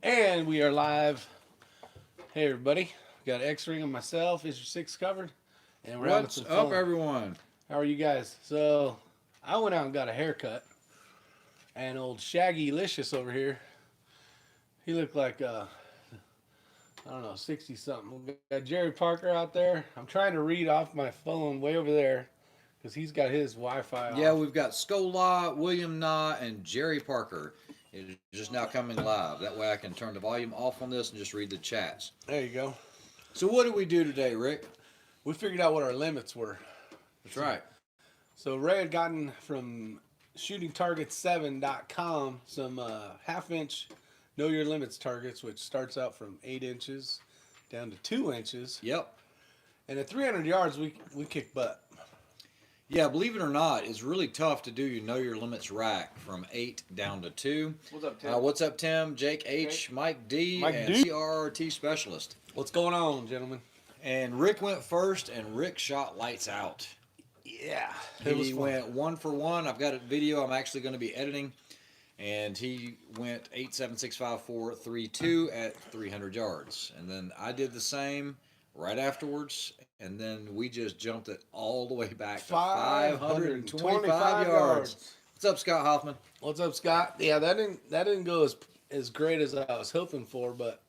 And we are live. Hey everybody, we got X-Ring and myself, Isyour6covered, and we're having What's some up, fun. everyone? How are you guys? So, I went out and got a haircut, and old Shaggy Licious over here, he looked like, I don't know, 60 something. We got Jerry Parker out there. I'm trying to read off my phone way over there, because he's got his Wi-Fi Yeah, off. we've got Scola, William Nah, and Jerry Parker. It is just now coming live. That way I can turn the volume off on this and just read the chats. There you go. So what do we do today, Rick? We figured out what our limits were. That's right. So Ray had gotten from shootingtarget7.com some half-inch know your limits targets, which starts out from 8 inches down to 2 inches. Yep. And at 300 yards, we kick butt. Yeah, believe it or not, it's really tough to do your know your limits rack from 8 down to 2. What's up, Tim? What's up, Tim? Jake H, Mike D, Mike and D. CRT specialist. What's going on, gentlemen? And Rick went first, and Rick shot lights out. Yeah, He went 1 for 1. I've got a video I'm actually going to be editing. And he went 8.765432 at 300 yards. And then I did the same right afterwards. And then we just jumped it all the way back to 525 yards. What's up, Scott Hoffman? What's up, Scott? Yeah, that didn't go as great as I was hoping for, but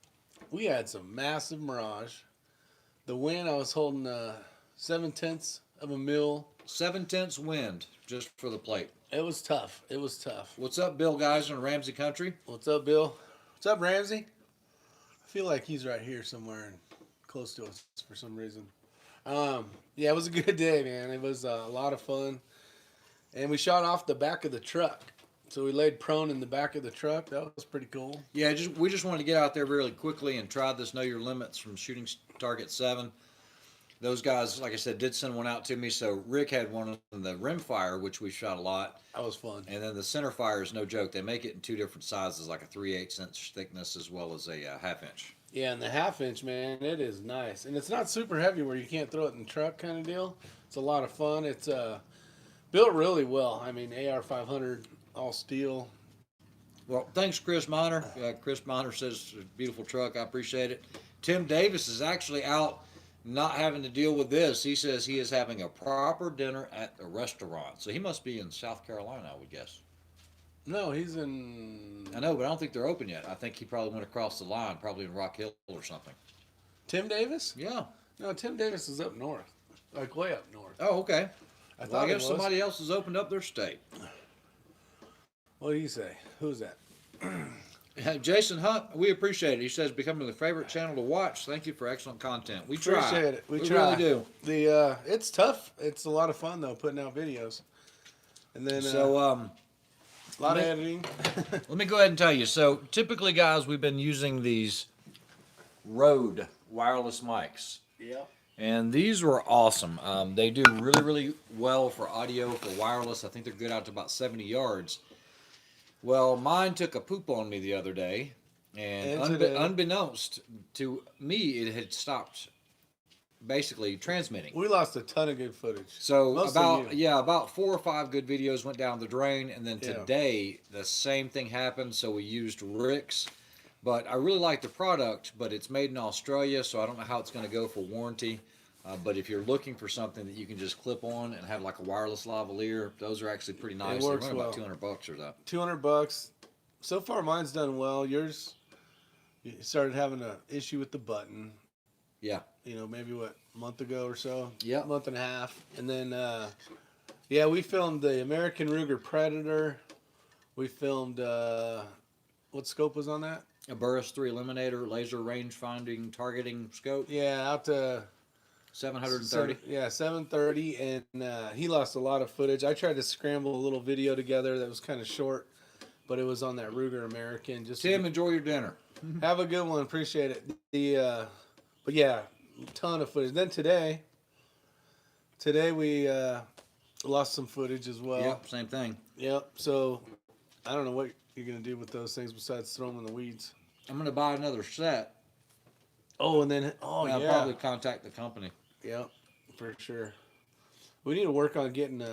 we had some massive mirage. The wind, I was holding 7/10 of a mil. 7/10 wind just for the plate. It was tough. It was tough. What's up, Bill Geiser in Ramsey Country? What's up, Bill? What's up, Ramsey? I feel like he's right here somewhere and close to us for some reason. Yeah, it was a good day, man. It was a lot of fun. And we shot off the back of the truck. So we laid prone in the back of the truck. That was pretty cool. Yeah, we just wanted to get out there really quickly and try this Know Your Limits from Shooting Target 7. Those guys, like I said, did send one out to me. So Rick had one on the rimfire, which we shot a lot. That was fun. And then the center fire is no joke. They make it in 2 different sizes, like a 3/8 inch thickness as well as a half inch. Yeah, and the half inch, man, it is nice. And it's not super heavy where you can't throw it in the truck kind of deal. It's a lot of fun. It's built really well. I mean, AR500, all steel. Well, thanks, Chris Miner. Chris Miner says, beautiful truck. I appreciate it. Tim Davis is actually out not having to deal with this. He says he is having a proper dinner at a restaurant. So he must be in South Carolina, I would guess. No, he's in... I know, but I don't think they're open yet. I think he probably went across the line, probably in Rock Hill or something. Tim Davis? Yeah. No, Tim Davis is up north. Like way up north. Oh, okay. I guess somebody else has opened up their state. What do you say? Who's that? Jason Hunt, we appreciate it. He says, becoming the favorite channel to watch. Thank you for excellent content. We try. Appreciate it. We really do. It's tough. It's a lot of fun though, putting out videos. And then So, a lot of editing. let me go ahead and tell you. So, typically, guys, we've been using these Rode wireless mics. Yeah. And these were awesome. They do really, really well for audio, for wireless. I think they're good out to about 70 yards. Well, mine took a poop on me the other day, and unbeknownst to me, it had stopped basically transmitting. We lost a ton of good footage. So about 4 or 5 good videos went down the drain, and then today the same thing happened. So we used Rick's, but I really like the product, but it's made in Australia, so I don't know how it's going to go for warranty. But if you're looking for something that you can just clip on and have like a wireless lavalier, those are actually pretty nice. It works They're well. about $200 or so. $200. So far, mine's done well. Yours, you started having an issue with the button. Yeah. You know, maybe a month ago or so. Yeah. Month and a half. And then, we filmed the American Ruger Predator. We filmed, what scope was on that? A Burris 3 Eliminator laser range finding targeting scope. Yeah, out to 730. 730, and he lost a lot of footage. I tried to scramble a little video together that was kind of short, but it was on that Ruger American. Just Tim, enjoy your dinner. have a good one. Appreciate it. But yeah, ton of footage. Then today we lost some footage as well. Yep, same thing. Yep. So I don't know what you're gonna do with those things besides throw them in the weeds. I'm gonna buy another set. Oh, and then I'll probably contact the company. Yep, for sure. We need to work on getting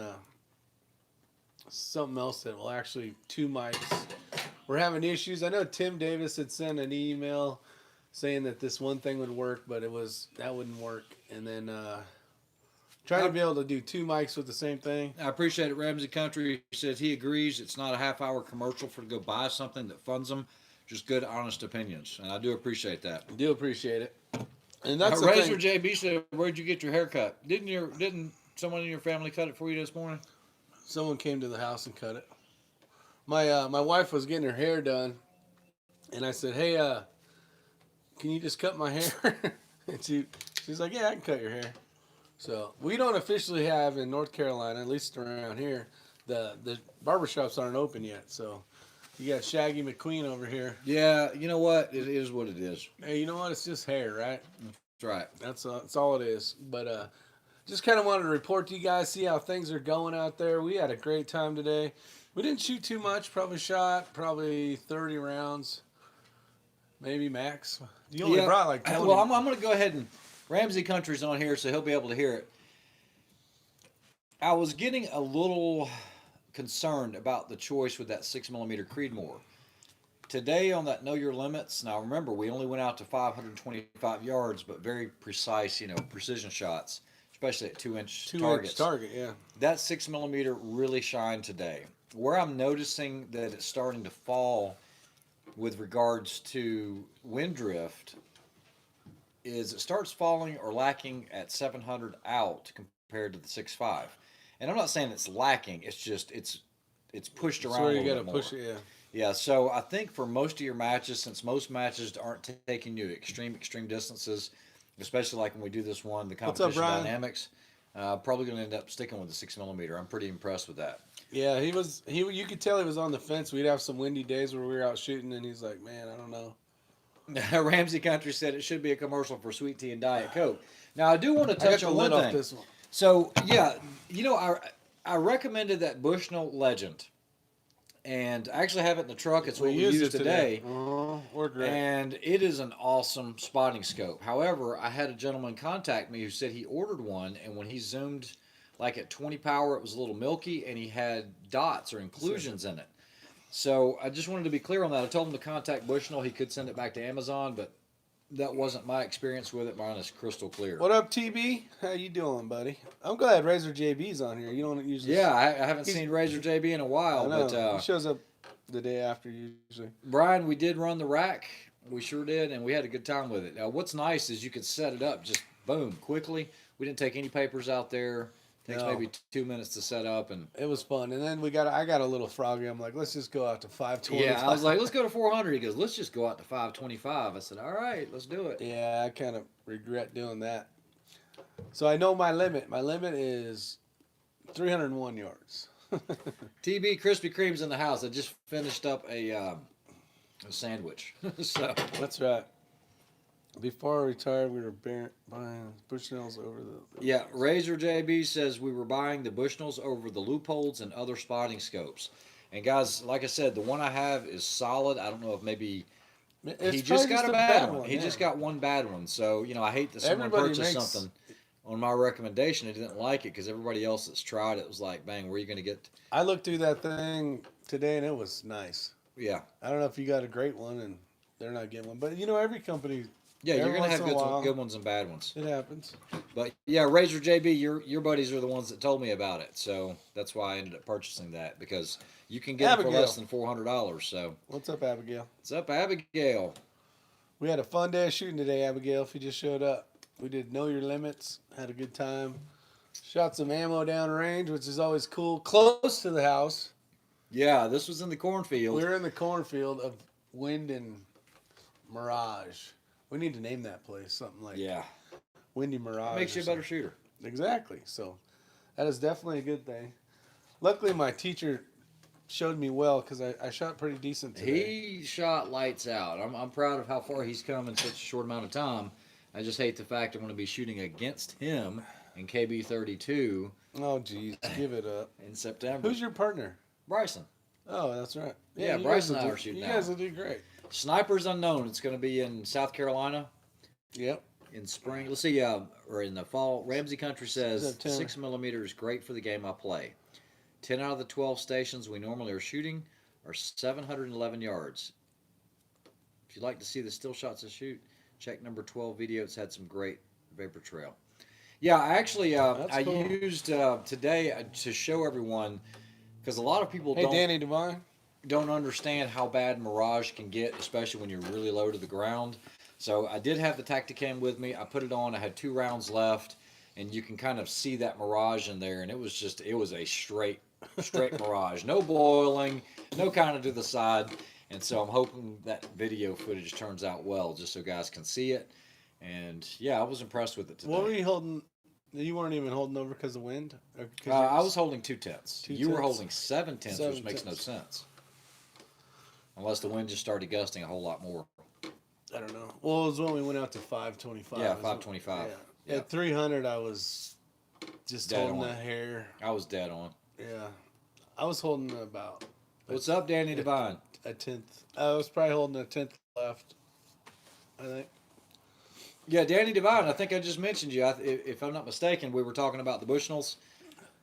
something else that will actually 2 mics we're having issues. I know Tim Davis had sent an email saying that this one thing would work, but that wouldn't work. And then trying to be able to do 2 mics with the same thing. I appreciate it. Ramsey Country says he agrees. It's not a half-hour commercial for to go buy something that funds them. Just good, honest opinions, and I do appreciate that. I do appreciate it. And that's the Razor thing. JB said, "Where'd you get your haircut? Didn't someone in your family cut it for you this morning?" Someone came to the house and cut it. My wife was getting her hair done, and I said, "Hey, can you just cut my hair?" And she's like, "Yeah, I can cut your hair." So we don't officially have in North Carolina, at least around here, the barbershops aren't open yet. So you got Shaggy McQueen over here. Yeah, you know what? It is what it is. Hey, you know what? It's just hair, right? That's right. That's all it is. But just kind of wanted to report to you guys, see how things are going out there. We had a great time today. We didn't shoot too much. Probably shot 30 rounds, maybe max. You only brought like 20. Well, I'm going to go ahead and Ramsey Country's on here, so he'll be able to hear it. I was getting a little concerned about the choice with that 6mm Creedmoor. Today on that Know Your Limits, now remember, we only went out to 525 yards, but very precise, precision shots, especially at 2-inch targets. 2-inch target, yeah. That 6mm really shined today. Where I'm noticing that it's starting to fall with regards to wind drift is it starts falling or lacking at 700 out compared to the 6.5. And I'm not saying it's lacking. It's just it's pushed around. That's where a you little got to bit push more. it, yeah. Yeah. So I think for most of your matches, since most matches aren't taking you to extreme distances, especially like when we do this one, the competition dynamics, probably going to end up sticking with the 6mm. I'm pretty impressed with that. Yeah, you could tell he was on the fence. We'd have some windy days where we were out shooting, and he's like, "Man, I don't know." Ramsey Country said it should be a commercial for Sweet Tea and Diet Coke. Now I do want to touch on one thing. This one. So yeah, I recommended that Bushnell Legend, and I actually have it in the truck. It's what we used today. We're great. And it is an awesome spotting scope. However, I had a gentleman contact me who said he ordered one, and when he zoomed like at 20 power, it was a little milky, and he had dots or inclusions in it. So I just wanted to be clear on that. I told him to contact Bushnell. He could send it back to Amazon, but that wasn't my experience with it. Mine is crystal clear. What up, TB? How you doing, buddy? I'm glad Razor JB's on here. You don't usually. Yeah, I haven't seen Razor JB in a while, I know. but he shows up the day after usually. Brian, we did run the rack. We sure did, and we had a good time with it. Now, what's nice is you could set it up just boom quickly. We didn't take any papers out there. Takes maybe 2 minutes to set up, and it was fun. And then I got a little froggy. I'm like, let's just go out to 525. Yeah, I was like, let's go to 400. He goes, let's just go out to 525. I said, all right, let's do it. Yeah, I kind of regret doing that. So I know my limit. My limit is 301 yards. TB Krispy Kreme's in the house. I just finished up a sandwich. So that's right. Before I retired, we were buying Bushnells over the yeah, Razor JB says we were buying the Bushnells over the loopholes and other spotting scopes. And guys, like I said, the one I have is solid. I don't know if maybe he just got a bad one. He just got one bad one. So, I hate that someone purchased something on my recommendation and didn't like it because everybody else that's tried it was like, bang, where are you going to get? I looked through that thing today and it was nice. Yeah. I don't know if you got a great one and they're not getting one. But, every company... Yeah, you're going to have good ones and bad ones. It happens. But, yeah, Razor JB, your buddies are the ones that told me about it. So that's why I ended up purchasing that because you can get it for less than $400. So what's up, Abigail? What's up, Abigail? We had a fun day of shooting today, Abigail, if you just showed up. We did Know Your Limits. Had a good time. Shot some ammo down range, which is always cool. Close to the house. Yeah, this was in the cornfield. We were in the cornfield of Wind and Mirage. We need to name that place something like Windy Mirage. It makes you a better shooter. Exactly. So that is definitely a good thing. Luckily, my teacher showed me well because I shot pretty decent today. He shot lights out. I'm proud of how far he's come in such a short amount of time. I just hate the fact I'm going to be shooting against him in KB32. Oh, geez. Give it up. In September. Who's your partner? Bryson. Oh, that's right. Yeah, Bryson and I are shooting now. You guys will do great. Snipers Unknown. It's going to be in South Carolina. Yep. In spring. Let's see, or in the fall. Ramsey Country says 6mm is great for the game I play. 10 out of the 12 stations we normally are shooting are 711 yards. If you'd like to see the still shots I shoot, check number 12 video. It's had some great vapor trail. Yeah, actually, I cool. used today to show everyone, because a lot of people Danny Devine. don't understand how bad Mirage can get, especially when you're really low to the ground. So I did have the Tacticam with me. I put it on. I had 2 rounds left, and you can kind of see that Mirage in there. And it was a straight Mirage. No boiling, no kind of to the side. And so I'm hoping that video footage turns out well, just so guys can see it. And yeah, I was impressed with it today. What were you holding? You weren't even holding over because of wind? I was holding 2 tenths. 2 You were tenths? holding 7 tenths, 7 which makes no tenths. sense. Unless the wind just started gusting a whole lot more. I don't know. Well, it was when we went out to 525. Yeah, 525. Yeah. At 300, I was just Dead holding on. the hair. I was dead on. Yeah. I was holding about What's up, Danny Devine? a tenth. I was probably holding a tenth left, I think. Yeah, Danny Devine, I think I just mentioned you. If I'm not mistaken, we were talking about the Bushnells.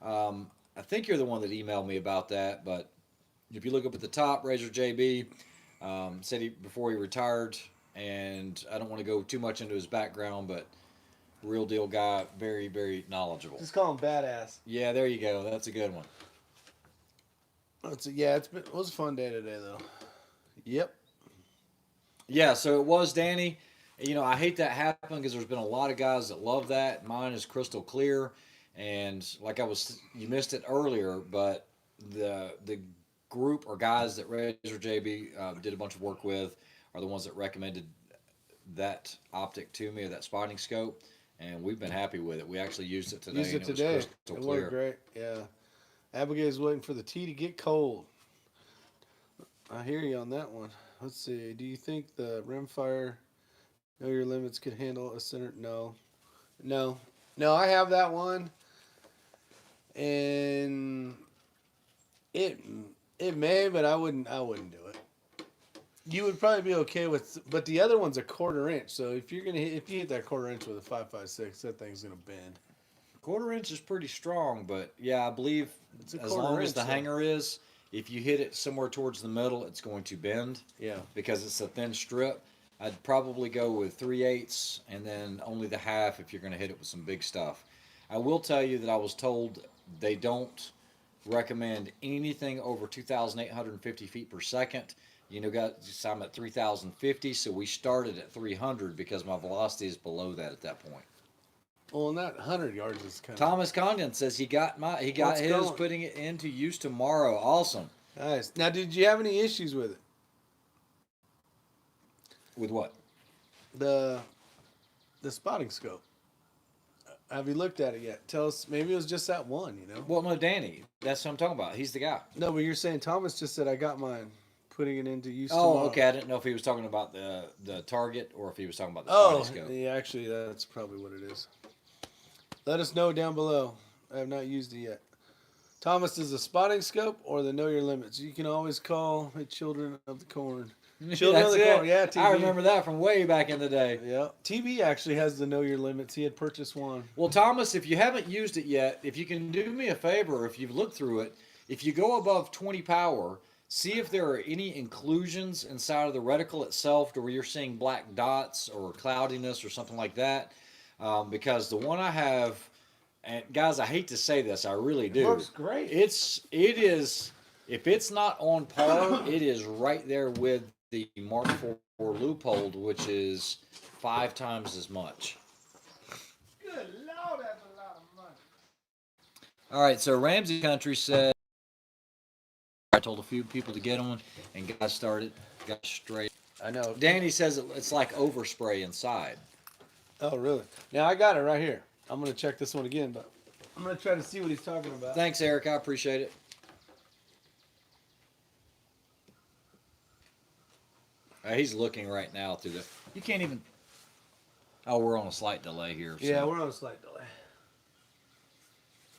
I think you're the one that emailed me about that, but if you look up at the top, Razor JB said before he retired, and I don't want to go too much into his background, but real deal guy, very, very knowledgeable. Just call him badass. Yeah, there you go. That's a good one. It was a fun day today, though. Yep. Yeah, so it was Danny. You know, I hate that happened because there's been a lot of guys that love that. Mine is crystal clear, and like you missed it earlier, but the group or guys that Razor JB did a bunch of work with are the ones that recommended that optic to me, or that spotting scope, and we've been happy with it. We actually used it today. Used it today. Was crystal It clear. worked great. Yeah. Abigail's waiting for the tea to get cold. I hear you on that one. Let's see. Do you think the rimfire know your limits could handle a center? No. I have that one, and it may, but I wouldn't do it. You would probably be okay with, but the other one's a 1/4 inch. So if you hit that 1/4 inch with a 5.56, that thing's gonna bend. 1/4 inch is pretty strong, but yeah, I believe It's a as 1/4 long as inch, the though. hanger is, if you hit it somewhere towards the middle, it's going to bend. Yeah. Because it's a thin strip. I'd probably go with 3/8 and then only the half if you're going to hit it with some big stuff. I will tell you that I was told they don't recommend anything over 2,850 feet per second. You know, guys, I'm at 3,050, so we started at 300 because my velocity is below that at that point. Well, and that 100 yards is kind of Thomas Condon says he got Let's his go. putting it into use tomorrow. Awesome. nice. Now, did you have any issues with it? With what? The spotting scope. Have you looked at it yet? Tell us. Maybe it was just that one. Well, no, Danny. That's what I'm talking about. He's the guy. No, but you're saying Thomas just said I got mine, putting it into use. Oh, tomorrow. okay. I didn't know if he was talking about the target or if he was talking about the Oh, spotting scope. yeah. Actually, that's probably what it is. Let us know down below. I have not used it yet. Thomas, is the spotting scope or the know your limits? You can always call the children of the corn. Children of That's the it. corn. Yeah, TV. I remember that from way back in the day. Yeah, TV actually has the know your limits. He had purchased one. Well, Thomas, if you haven't used it yet, if you can do me a favor, if you've looked through it, if you go above 20 power, see if there are any inclusions inside of the reticle itself to where you're seeing black dots or cloudiness or something like that. Because the one I have, and guys, I hate to say this, I really do. It works great. It is, if it's not on par, it is right there with the Mark IV loophole, which is 5 times as much. Good Lord, that's a lot of money. All right, so Ramsey Country said, I told a few people to get on and got straight. I know. Danny says it's like overspray inside. Oh, really? Now, I got it right here. I'm going to check this one again, but I'm going to try to see what he's talking about. Thanks, Eric. I appreciate it. He's looking right now through the. You can't even. Oh, we're on a slight delay here. So. Yeah, we're on a slight delay.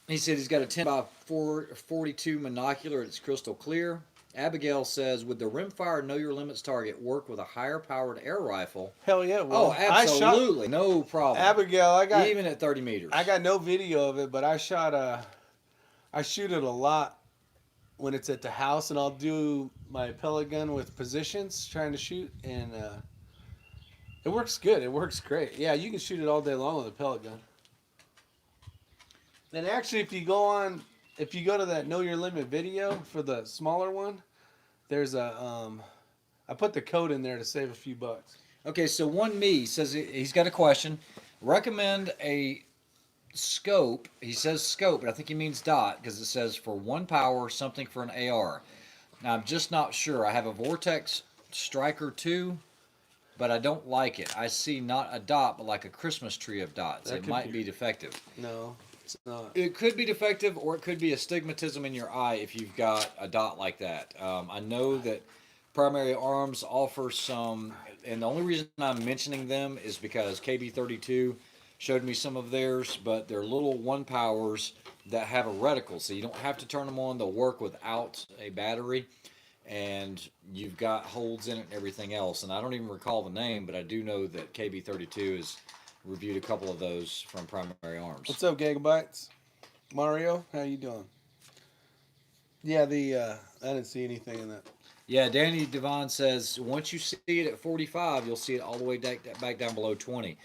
He said he's got a 10x42 monocular. It's crystal clear. Abigail says, would the rimfire know your limits target work with a higher powered air rifle? Hell yeah. Well, Oh, absolutely. No problem. Abigail, Even at 30 meters. I got no video of it, but I shoot it a lot when it's at the house, and I'll do my pellet gun with positions trying to shoot, and it works good. It works great. Yeah, you can shoot it all day long with a pellet gun. And actually, if you go to that Know Your Limit video for the smaller one, there's I put the code in there to save a few bucks. Okay, so one me says he's got a question. Recommend a scope. He says scope, but I think he means dot because it says for 1 power, something for an AR. Now, I'm just not sure. I have a Vortex Striker 2, but I don't like it. I see not a dot, but like a Christmas tree of dots. It might be defective. No, it's not. It could be defective, or it could be astigmatism in your eye if you've got a dot like that. I know that Primary Arms offers some, and the only reason I'm mentioning them is because KB32 showed me some of theirs, but they're little 1 powers that have a reticle, so you don't have to turn them on. They'll work without a battery, and you've got holes in it and everything else. And I don't even recall the name, but I do know that KB32 has reviewed a couple of those from Primary Arms. What's up, Gigabytes? Mario, how you doing? Yeah, I didn't see anything in that. Yeah, Danny Devon says once you see it at 45, you'll see it all the way back down below 20.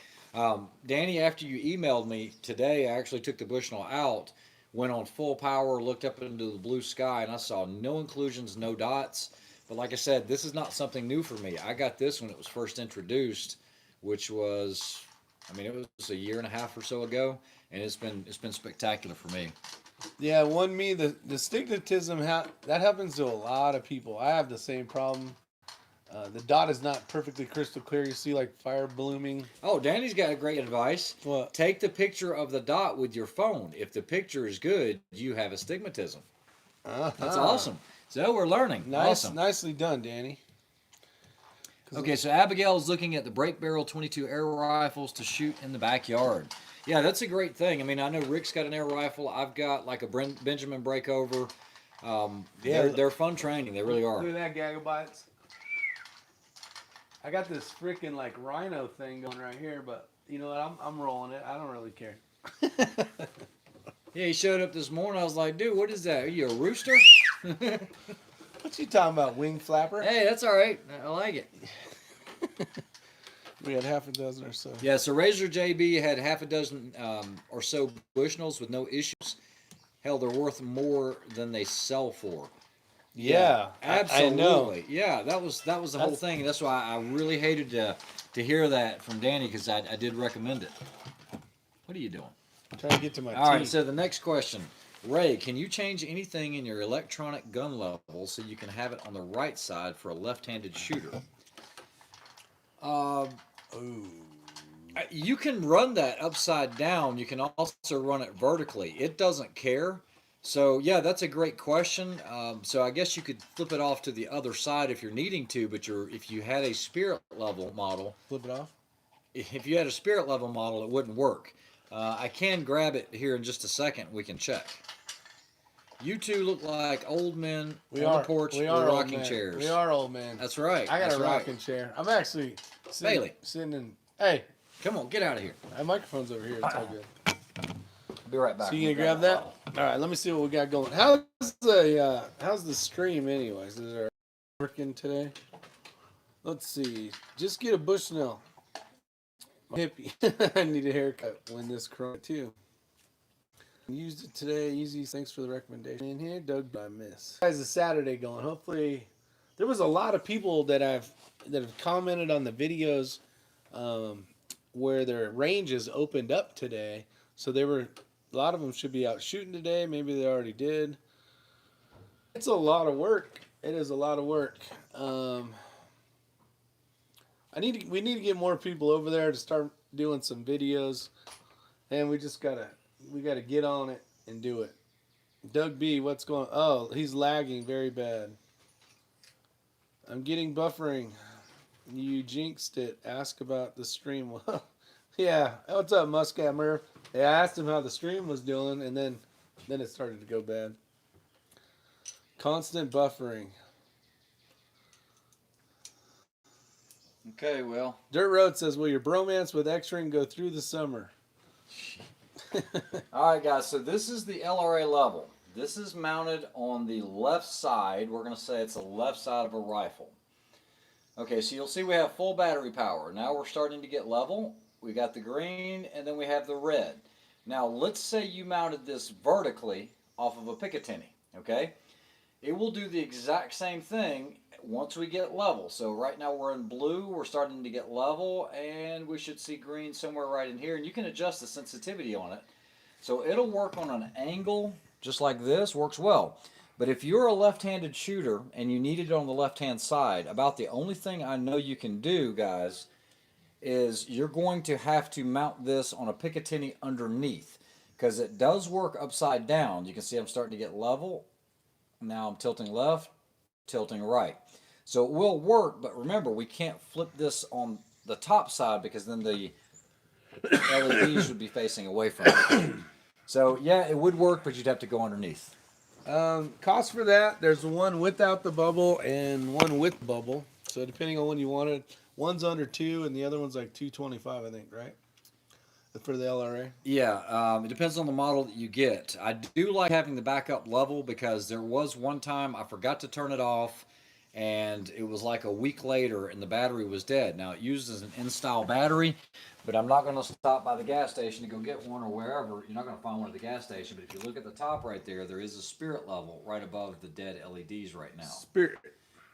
Danny, after you emailed me today, I actually took the Bushnell out, went on full power, looked up into the blue sky, and I saw no inclusions, no dots. But like I said, this is not something new for me. I got this when it was first introduced, which was, it was a year and a half or so ago, and it's been spectacular for me. Yeah, the stigmatism, that happens to a lot of people. I have the same problem. The dot is not perfectly crystal clear. You see like fire blooming. Oh, Danny's got a great advice. What? Take the picture of the dot with your phone. If the picture is good, you have astigmatism. That's awesome. So we're learning. Awesome. Nicely done, Danny. Okay, so Abigail is looking at the break barrel 22 air rifles to shoot in the backyard. Yeah, that's a great thing. I know Rick's got an air rifle. I've got like a Benjamin breakover. They're fun training. They really are. Look at that, Gigabytes. I got this freaking like rhino thing going right here, but you know what? I'm rolling it. I don't really care. Yeah, he showed up this morning. I was like, dude, what is that? Are you a rooster? What you talking about, wing flapper? Hey, that's all right. I like it. We had half a dozen or so. Yeah, so Razor JB had half a dozen or so Bushnells with no issues. Hell, they're worth more than they sell for. Yeah, absolutely. I know. Yeah, that was the whole thing. That's why I really hated to hear that from Danny, because I did recommend it. What are you doing? I'm trying to get to my All right, so the next question. Ray, can you change anything in your electronic gun level so you can have it on the right side for a left-handed shooter? You can run that upside down. You can also run it vertically. It doesn't care. So, yeah, that's a great question. So I guess you could flip it off to the other side if you're needing to, but if you had a spirit level model... Flip it off? If you had a spirit level model, it wouldn't work. I can grab it here in just a second. We can check. You two look like old men on the porch with rocking chairs. We are old men. That's right. I got a rocking chair. I'm actually sitting in... Hey. Come on, get out of here. My microphone's over here. It's all good. I'll be right back. So you gonna grab that? All right, let me see what we got going. How's the stream anyways? Is there working today? Let's see. Just get a Bushnell. Hippie. I need a haircut when this corona too. Used it today. Easy. Thanks for the recommendation. In here, Doug, I miss. How's the Saturday going? Hopefully, there was a lot of people that have commented on the videos where their ranges opened up today. So a lot of them should be out shooting today. Maybe they already did. It's a lot of work. It is a lot of work. We need to get more people over there to start doing some videos, and we gotta get on it and do it. Doug B, what's going on? Oh, he's lagging very bad. I'm getting buffering. You jinxed it. Ask about the stream. Well, yeah. What's up, Muscat Murph? Yeah, I asked him how the stream was doing, and then it started to go bad. Constant buffering. Okay, well. Dirt Road says, will your bromance with X-Ring go through the summer? All right, guys. So this is the LRA level. This is mounted on the left side. We're going to say it's the left side of a rifle. Okay, so you'll see we have full battery power. Now we're starting to get level. We got the green, and then we have the red. Now, let's say you mounted this vertically off of a Picatinny, okay? It will do the exact same thing once we get level. So right now we're in blue, we're starting to get level, and we should see green somewhere right in here, and you can adjust the sensitivity on it. So it'll work on an angle, just like this, works well. But if you're a left-handed shooter and you need it on the left-hand side, about the only thing I know you can do, guys, is you're going to have to mount this on a Picatinny underneath, because it does work upside down. You can see I'm starting to get level. Now I'm tilting left, tilting right. So it will work, but remember, we can't flip this on the top side because then the LEDs would be facing away from it. So yeah, it would work, but you'd have to go underneath. Cost for that, there's one without the bubble and one with the bubble. So depending on when you want it, one's under $2 and the other one's like $225, I think, right? For the LRA. Yeah, it depends on the model that you get. I do like having the backup level because there was one time I forgot to turn it off, and it was like a week later and the battery was dead. Now it uses an in-style battery, but I'm not going to stop by the gas station to go get one or wherever. You're not going to find one at the gas station, but if you look at the top right there, there is a spirit level right above the dead LEDs right now. Spirit.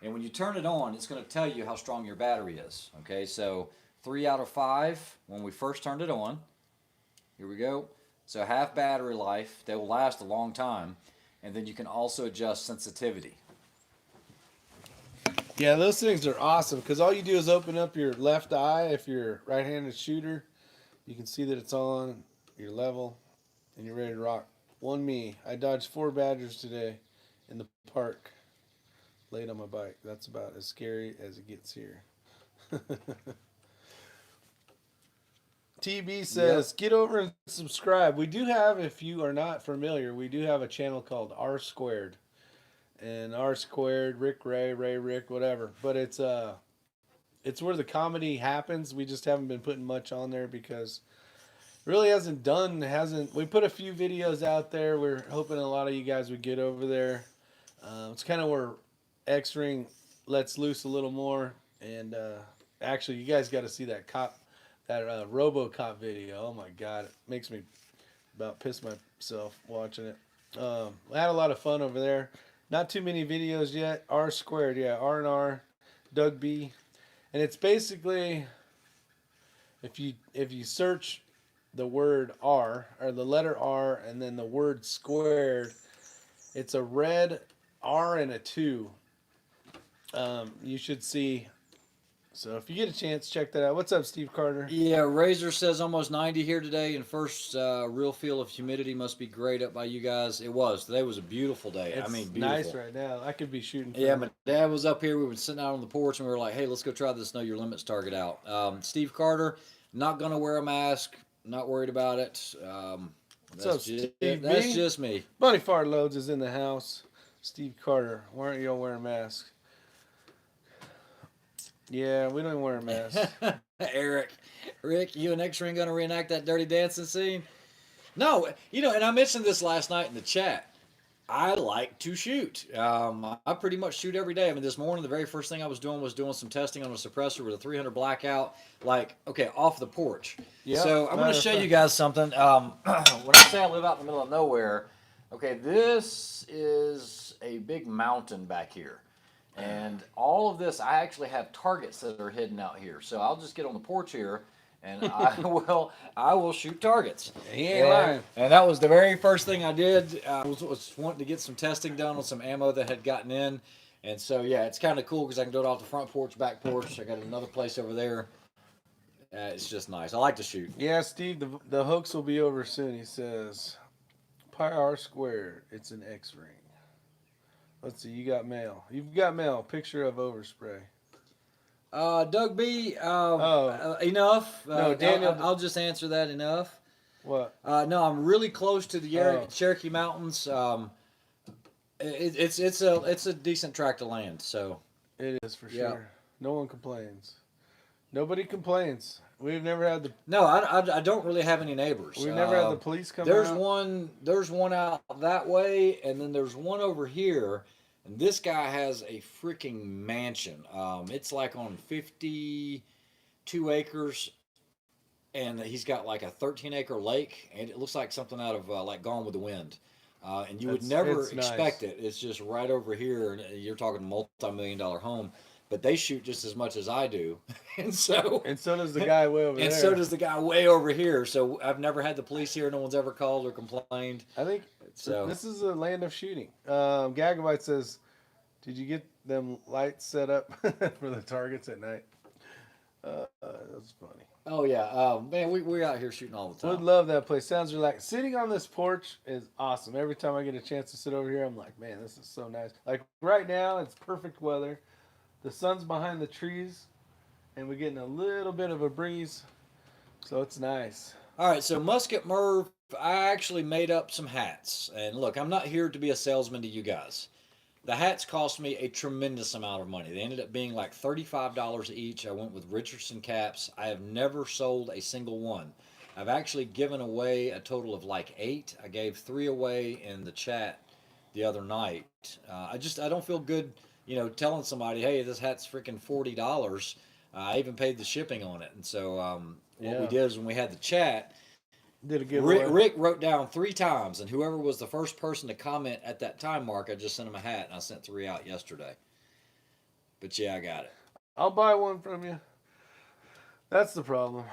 And when you turn it on, it's going to tell you how strong your battery is. Okay, so 3 out of 5 when we first turned it on. Here we go. So half battery life. They will last a long time. And then you can also adjust sensitivity. Yeah, those things are awesome because all you do is open up your left eye. If you're a right-handed shooter, you can see that it's on, you're level, and you're ready to rock. One me. I dodged 4 badgers today in the park. Laid on my bike. That's about as scary as it gets here. TB says, Get over and subscribe. We do have, if you are not familiar, we do have a channel called R2. And R2, Rick Ray, Rick, whatever. But it's where the comedy happens. We just haven't been putting much on there because really we put a few videos out there. We're hoping a lot of you guys would get over there. It's kind of where X-Ring lets loose a little more. And actually, you guys got to see that RoboCop video. Oh my God, it makes me about piss myself watching it. I had a lot of fun over there. Not too many videos yet. R2, yeah, R&R, Doug B, and it's basically if you search the word R or the letter R and then the word squared, it's a red R and a 2. You should see. So if you get a chance, check that out. What's up, Steve Carter? Yeah, Razor says almost 90 here today, and first real feel of humidity must be great up by you guys. It was. Today was a beautiful day. It's beautiful. Nice right now. I could be shooting. Yeah, my dad was up here. We were sitting out on the porch, and we were like, hey, let's go try this Know Your Limits target out. Steve Carter, not going to wear a mask. Not worried about it. That's just me. Bunny Fart Loads is in the house. Steve Carter, why aren't you all wearing masks? Yeah, we don't wear a mask. Rick, you and X-Ring going to reenact that Dirty Dancing scene? No, and I mentioned this last night in the chat. I like to shoot. I pretty much shoot every day. I mean, this morning, the very first thing I was doing some testing on a suppressor with a 300 blackout, off the porch. Yep, so I'm going to show you guys something. When I say I live out in the middle of nowhere, okay, this is a big mountain back here. And all of this, I actually have targets that are hidden out here. So I'll just get on the porch here, and I will shoot targets. He ain't lying. And that was the very first thing I did. I was wanting to get some testing done on some ammo that had gotten in. And so, yeah, it's kind of cool because I can do it off the front porch, back porch. I got another place over there. It's just nice. I like to shoot. Yeah, Steve, the hoax will be over soon. He says, Pi R2, it's an X-ring. Let's see, you got mail. You've got mail. Picture of overspray. Doug B, enough. No, Daniel. I'll just answer that enough. What? No, I'm really close to the Cherokee Mountains. It's a decent tract of land, so. It is for sure. No one complains. Nobody complains. We've never had the No, I don't really have any neighbors. we've never had the police come There's out. there's one out that way, and then there's one over here. And this guy has a freaking mansion. It's like on 52 acres, and he's got like a 13-acre lake, and it looks like something out of like Gone with the Wind. And you would never It's expect nice. it. It's just right over here, and you're talking multi-million-dollar home. But they shoot just as much as I do, and so And so does the guy way over and there. so does the guy way over here. So I've never had the police here. No one's ever called or complained. I think So this is a land of shooting. Gagabite says, "Did you get them lights set up for the targets at night?" That's funny. oh yeah, man, we're out here shooting all the Would time. love that place. Sounds relaxed. Sitting on this porch is awesome. Every time I get a chance to sit over here, I'm like, man, this is so nice. Like right now, it's perfect weather. The sun's behind the trees, and we're getting a little bit of a breeze, so it's nice. All right, so Musket Merv, I actually made up some hats. And look, I'm not here to be a salesman to you guys. The hats cost me a tremendous amount of money. They ended up being like $35 each. I went with Richardson caps. I have never sold a single one. I've actually given away a total of like 8. I gave 3 away in the chat the other night. I don't feel good, telling somebody, hey, this hat's freaking $40. I even paid the shipping on it. And so what we Yeah. did is when we had the chat, Did a Rick, giveaway. Rick wrote down 3 times, and whoever was the first person to comment at that time mark, I just sent him a hat, and I sent 3 out yesterday. But yeah, I got it. I'll buy one from you. That's the problem.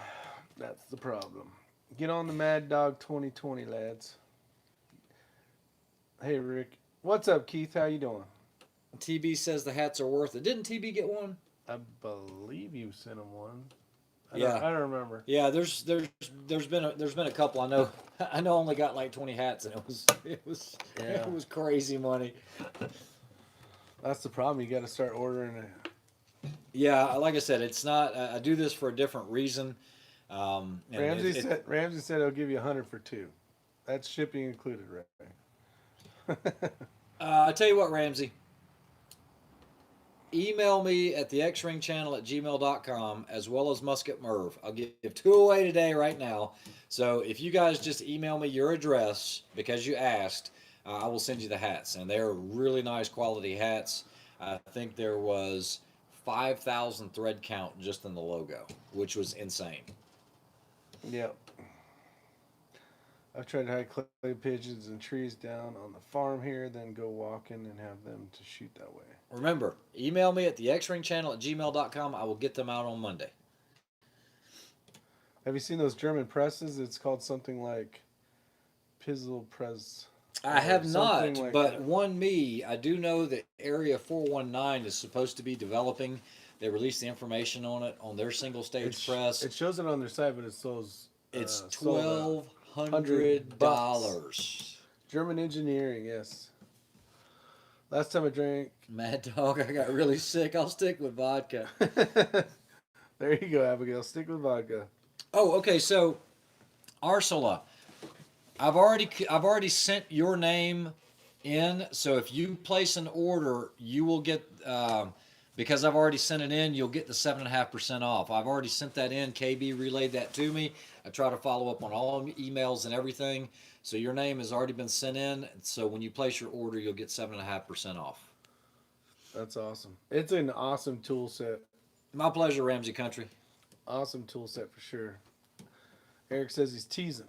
That's the problem. Get on the Mad Dog 2020, lads. Hey, Rick. What's up, Keith? How you doing? TB says the hats are worth it. Didn't TB get one? I believe you sent him one. Yeah. I don't remember. Yeah, there's been a couple. I know I know only got like 20 hats, and Yeah. it was crazy money. That's the problem. You got to start ordering it. Yeah, like I said, it's not. I do this for a different reason. And Ramsey said he'll give you 100 for 2. That's shipping included, right? I tell you what, Ramsey. Email me at the xringchannel at gmail.com as well as Musket Merv. I'll give 2 away today right now. So if you guys just email me your address because you asked, I will send you the hats. And they're really nice quality hats. I think there was 5,000 thread count just in the logo, which was insane. Yep. I've tried to hide clay pigeons and trees down on the farm here, then go walking and have them to shoot that way. Remember, email me at the xringchannel at gmail.com. I will get them out on Monday. Have you seen those German presses? It's called something like Pizzle Press. I have not, something like but that. I do know that Area 419 is supposed to be developing. They released the information on it on their single stage press. It shows it on their site, but it's those. It's sold $1,200. German engineering, yes. Last time I drank. Mad Dog, I got really sick. I'll stick with vodka. There you go, Abigail. Stick with vodka. Oh, okay. So, Ursula, I've already sent your name in. So if you place an order, you will get because I've already sent it in. You'll get the 7.5% off. I've already sent that in. KB relayed that to me. I try to follow up on all emails and everything. So your name has already been sent in. So when you place your order, you'll get 7.5% off. That's awesome. It's an awesome tool set. My pleasure, Ramsey Country. Awesome tool set for sure. Eric says he's teasing.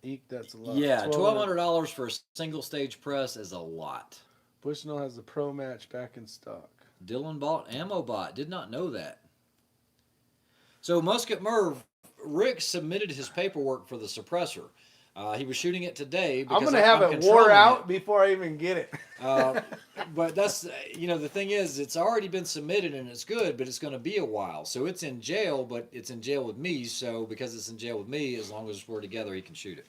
Eek, that's a lot. Yeah, $1,200 for a single stage press is a lot. Bushnell has the Pro Match back in stock. Dylan bought Ammo Bot. Did not know that. So Musket Merv, Rick submitted his paperwork for the suppressor. He was shooting it today. I'm going to have it wore out before I even get it. But that's, the thing is, it's already been submitted and it's good, but it's going to be a while. So it's in jail, but it's in jail with me. So because it's in jail with me, as long as we're together, he can shoot it.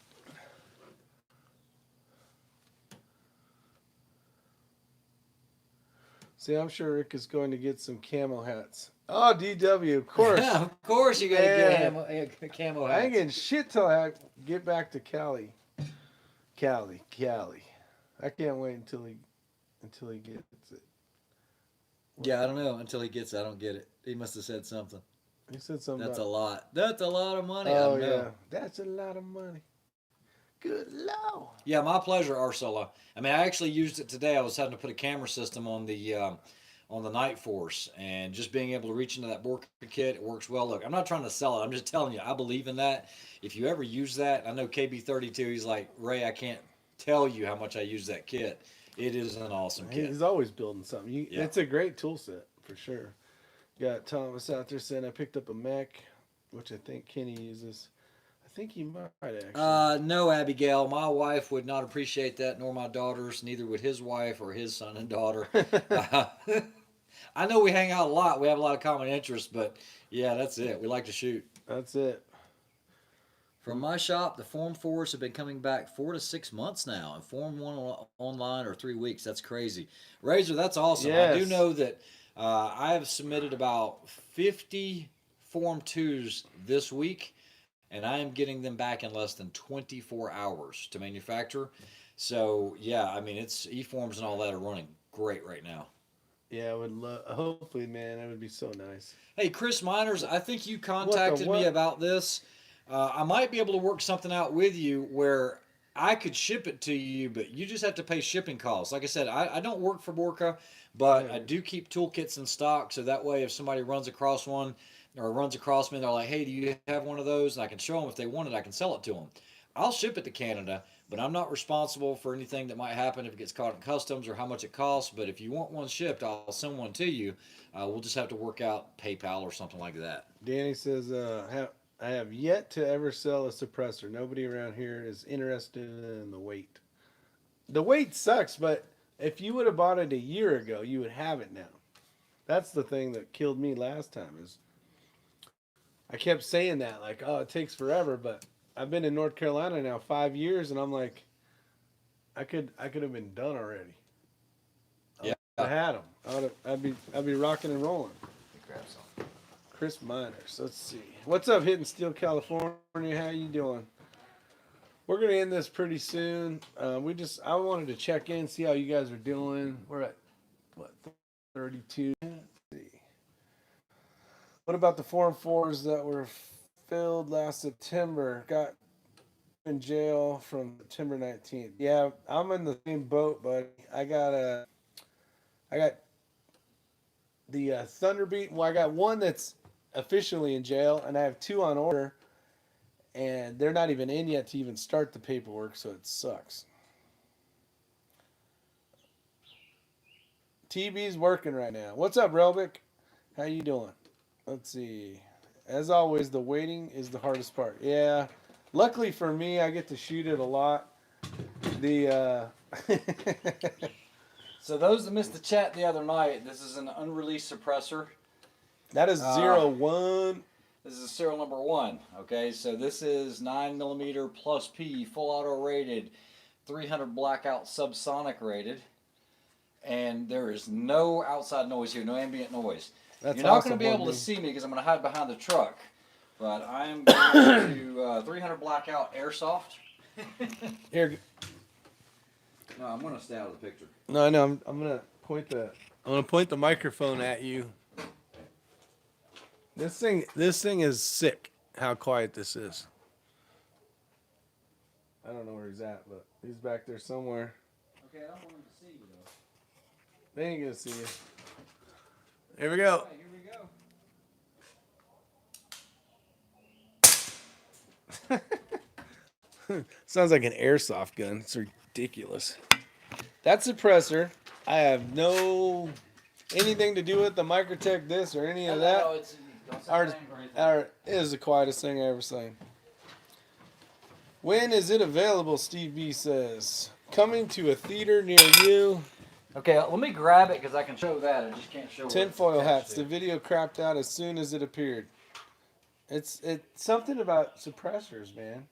See, I'm sure Rick is going to get some camo hats. Oh, DW, of course. Yeah, of course you got to get a camo hat. I ain't getting shit till I get back to Cali. Cali. I can't wait until he gets it. Yeah, I don't know. Until he gets it, I don't get it. He must have said something. He said something That's a about. lot. That's a lot of money. Oh I know. yeah, that's a lot of money. Good lord. Yeah, my pleasure, Ursula. I mean, I actually used it today. I was having to put a camera system on the Night Force, and just being able to reach into that Borka kit, it works well. Look, I'm not trying to sell it. I'm just telling you, I believe in that. If you ever use that, I know KB32. He's like, Ray, I can't tell you how much I use that kit. It is an awesome kit. He's always building something. Yeah. It's a great tool set for sure. Got Thomas out there saying I picked up a Mac, which I think Kenny uses. I think he might actually. No, Abigail. My wife would not appreciate that, nor my daughters. Neither would his wife or his son and daughter. Uh, I know we hang out a lot. We have a lot of common interests, but yeah, that's it. We like to shoot. That's it. From my shop, the Form 4s have been coming back 4 to 6 months now, and Form 1 online are 3 weeks. That's crazy. Razor, that's awesome. I do Yes. know that I have submitted about 50 Form 2s this week, and I am getting them back in less than 24 hours to manufacture. So, yeah, I mean, it's eForms and all that are running great right now. Yeah, I would love. Hopefully, man, that would be so nice. Hey, Chris Miners, I think you What the contacted me what? about this. I might be able to work something out with you where I could ship it to you, but you just have to pay shipping costs. Like I said, I don't work for Borka, but I Yeah. do keep toolkits in stock. So that way, if somebody runs across one or runs across me, and they're like, hey, do you have one of those? And I can show them if they want it, I can sell it to them. I'll ship it to Canada, but I'm not responsible for anything that might happen if it gets caught in customs or how much it costs. But if you want one shipped, I'll send one to you. We'll just have to work out PayPal or something like that. Danny says, I have yet to ever sell a suppressor. Nobody around here is interested in the weight. The weight sucks, but if you would have bought it a year ago, you would have it now. That's the thing that killed me last time is I kept saying that like, oh, it takes forever, but I've been in North Carolina now 5 years, and I'm like, I could have been done already. Yeah. I had them. I'd be rocking and rolling. Grab some. Chris Miners. Let's see. What's up, Hitting Steel, California? How you doing? We're gonna end this pretty soon. I wanted to check in, see how you guys are doing. We're at what 32. Let's see. What about the Form 4s that were filled last September? Got in jail from September 19th. Yeah, I'm in the same boat, buddy. I got the Thunderbeat. Well, I got one that's officially in jail, and I have two on order, and they're not even in yet to even start the paperwork, so it sucks. TB's working right now. What's up, Relvic? How you doing? Let's see. As always, the waiting is the hardest part. Yeah. Luckily for me, I get to shoot it a lot. The So those that missed the chat the other night, this is an unreleased suppressor. that is 01. This is serial number 1. Okay, so this is 9mm plus P, full auto rated, 300 blackout subsonic rated, and there is no outside noise here, no ambient noise. That's You're not awesome, going to be able to Bundy. see me because I'm going to hide behind the truck, but I am going to 300 blackout airsoft. Here. No, I'm going to stay out of the picture. No, I know. I'm gonna point the microphone at you. This thing is sick. How quiet this is. I don't know where he's at, but he's back there somewhere. Okay, I don't want him to see you though. They ain't gonna see you. Here we go. All right, here we go. Sounds like an airsoft gun. It's ridiculous. That suppressor, I have no anything to do with the Microtech this or any of that. No, it's, don't say Ours, anything or anything. it is the quietest thing I ever seen. When is it available? Steve B says. Coming to a theater near you. Okay, let me grab it because I can show that. I just can't show what it's Tinfoil attached hats. to. The video crapped out as soon as it appeared. It's something about suppressors, man.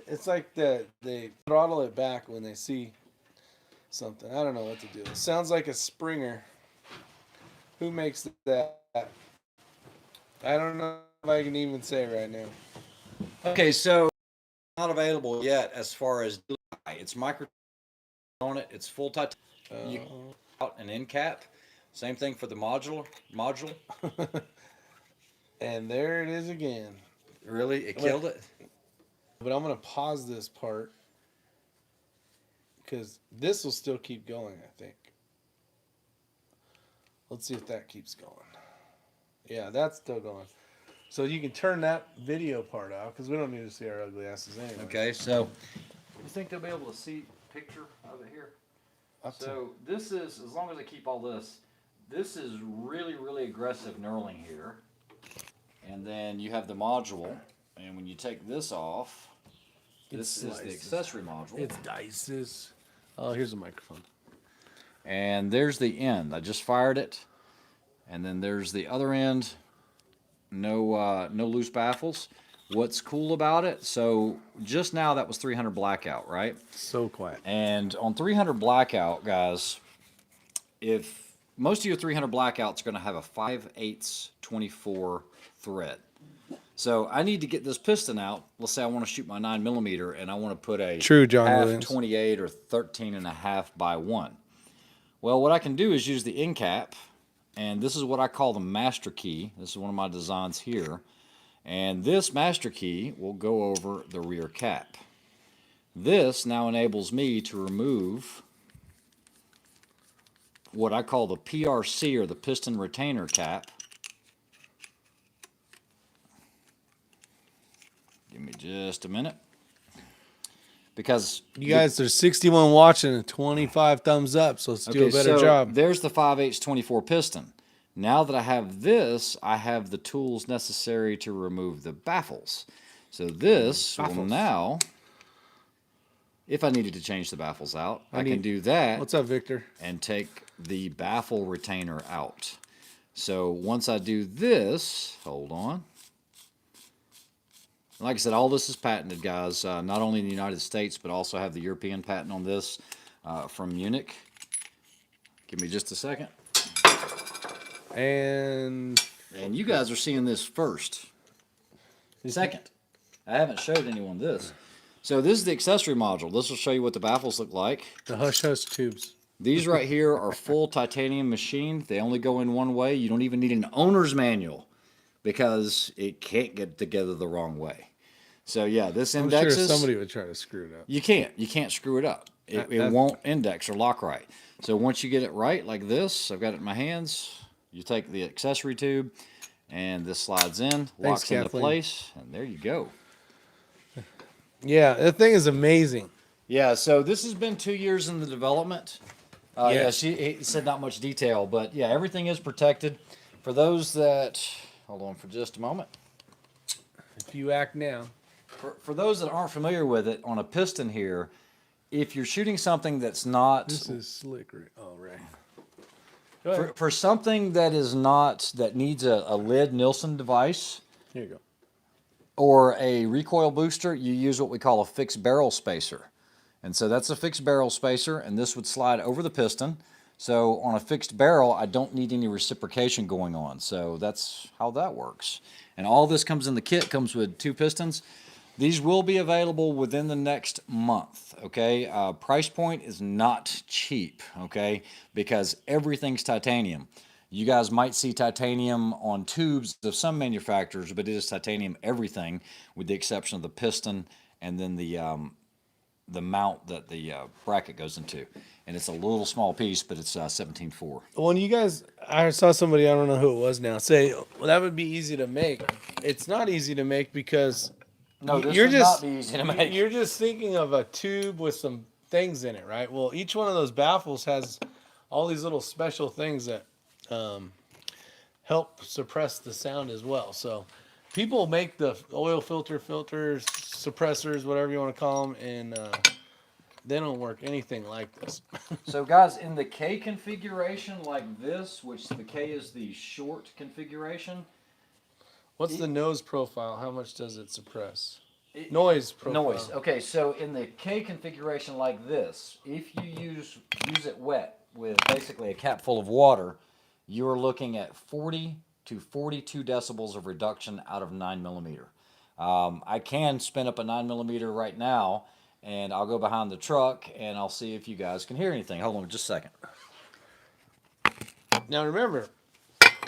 It's like they throttle it back when they see something. I don't know what to do. It sounds like a Springer. Who makes that? I don't know if I can even say right now. Okay, so not available yet as far as it's micro on it. It's full touch. You out an end cap. Same thing for the module. And there it is again. Really? It killed it? But I'm going to pause this part because this will still keep going, I think. Let's see if that keeps going. Yeah, that's still going. So you can turn that video part out because we don't need to see our ugly asses anyway. Okay, so you think they'll be able to see a picture of it here? So this is, as long as I keep all this, this is really, really aggressive knurling here. And then you have the module, and when you take this off, this is the accessory module. It's dices. Oh, here's a microphone. And there's the end. I just fired it. And then there's the other end. No loose baffles. What's cool about it, so just now that was 300 blackout, right? So quiet. And on 300 blackout, guys, if most of your 300 blackouts are going to have a 5/8 24 thread. So I need to get this piston out. Let's say I want to shoot my 9mm and I want to put a True John half Williams. 28 or 13.5/1. Well, what I can do is use the end cap, and this is what I call the master key. This is one of my designs here. And this master key will go over the rear cap. This now enables me to remove what I call the PRC, or the piston retainer cap. Give me just a minute. Because you guys, there's 61 watching and 25 thumbs up, so let's do a better job. There's the 5/8 24 piston. Now that I have this, I have the tools necessary to remove the baffles. So this will now, if I needed to change the baffles out, I can do that. What's up, Victor? And take the baffle retainer out. So once I do this, hold on. Like I said, all this is patented, guys, not only in the United States, but also have the European patent on this from Munich. Give me just a second. And you guys are seeing this first. Second. I haven't showed anyone this. So this is the accessory module. This will show you what the baffles look like. The hush-hush tubes. These right here are full titanium machined. They only go in one way. You don't even need an owner's manual because it can't get together the wrong way. So yeah, this indexes. I'm sure somebody would try to screw it up. You can't screw it up. It won't index or lock right. So once you get it right like this, I've got it in my hands. You take the accessory tube, and this slides in, locks into place, and there you go. Yeah, the thing is amazing. Yeah, so this has been 2 years in the development. Yeah, he said not much detail, but yeah, everything is protected. For those that, hold on for just a moment. If you act now. For those that aren't familiar with it, on a piston here, if you're shooting something that's not... This is slick, right? Oh, right. For something that is not, that needs a lid Nielsen device, here you go, or a recoil booster, you use what we call a fixed barrel spacer. And so that's a fixed barrel spacer, and this would slide over the piston. So on a fixed barrel, I don't need any reciprocation going on. So that's how that works. And all this comes in the kit, comes with 2 pistons. These will be available within the next month, okay? Price point is not cheap, okay? Because everything's titanium. You guys might see titanium on tubes of some manufacturers, but it is titanium everything, with the exception of the piston and then the mount that the bracket goes into. And it's a little small piece, but it's 17.4. When you guys, I saw somebody, I don't know who it was now, say, well, that would be easy to make. It's not easy to make because... No, this would not be easy to make. You're just thinking of a tube with some things in it, right? Well, each one of those baffles has all these little special things that help suppress the sound as well. So people make the oil filters, suppressors, whatever you want to call them, and they don't work anything like this. So guys, in the K configuration like this, which the K is the short configuration. What's the nose profile? How much does it suppress? Noise profile. Noise. Okay, so in the K configuration like this, if you use it wet with basically a cap full of water, you're looking at 40 to 42 decibels of reduction out of 9mm. I can spin up a 9mm right now, and I'll go behind the truck, and I'll see if you guys can hear anything. Hold on just a second. Now remember,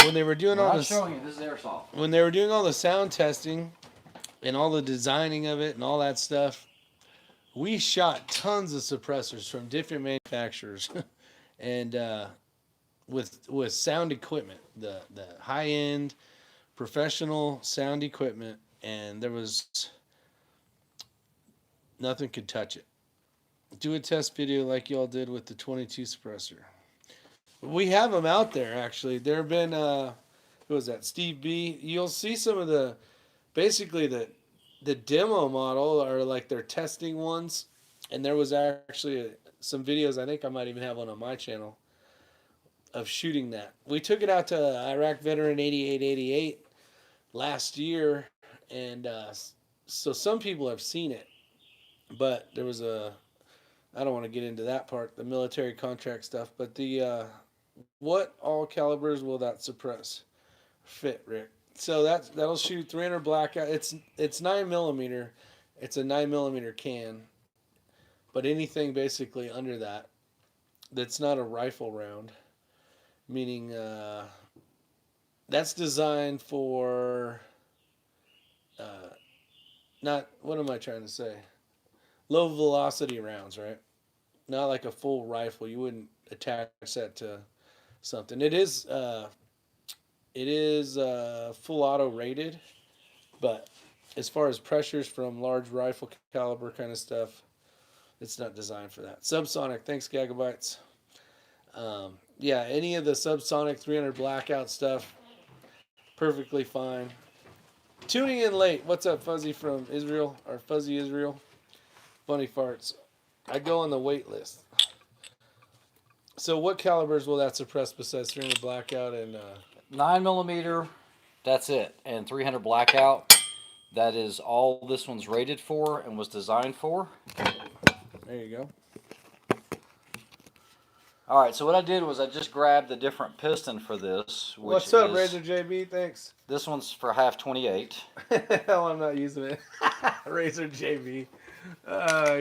when they were doing all this, showing you. This is airsoft. when they were doing all the sound testing and all the designing of it and all that stuff, we shot tons of suppressors from different manufacturers, and with sound equipment, the high end professional sound equipment, and there was nothing could touch it. Do a test video like y'all did with the 22 suppressor. We have them out there actually. There have been who was that? Steve B. You'll see some of the basically the demo model or like their testing ones, and there was actually some videos. I think I might even have one on my channel of shooting that. We took it out to Iraq Veteran 8888 last year, and so some people have seen it, but there was I don't want to get into that part, the military contract stuff, but the what all calibers will that suppress? Fit, Rick. So that'll shoot 300 blackout. It's 9mm. It's a 9mm can, but anything basically under that that's not a rifle round, meaning that's designed for not, what am I trying to say? Low velocity rounds, right? Not like a full rifle. You wouldn't attach that to something. It is full auto rated, but as far as pressures from large rifle caliber kind of stuff, it's not designed for that. Subsonic, thanks Gigabytes. Yeah, any of the subsonic 300 blackout stuff, perfectly fine. Tuning in late. What's up, Fuzzy from Israel, or Fuzzy Israel? Funny farts. I go on the wait list. So what calibers will that suppress besides 300 blackout and 9mm, that's it. And 300 blackout, that is all this one's rated for and was designed for. there you go. All right, so what I did was I just grabbed the different piston for this. Which What's up, is, Razor JB? Thanks. This one's for half 28. Hell, I'm not using it. Razor JB.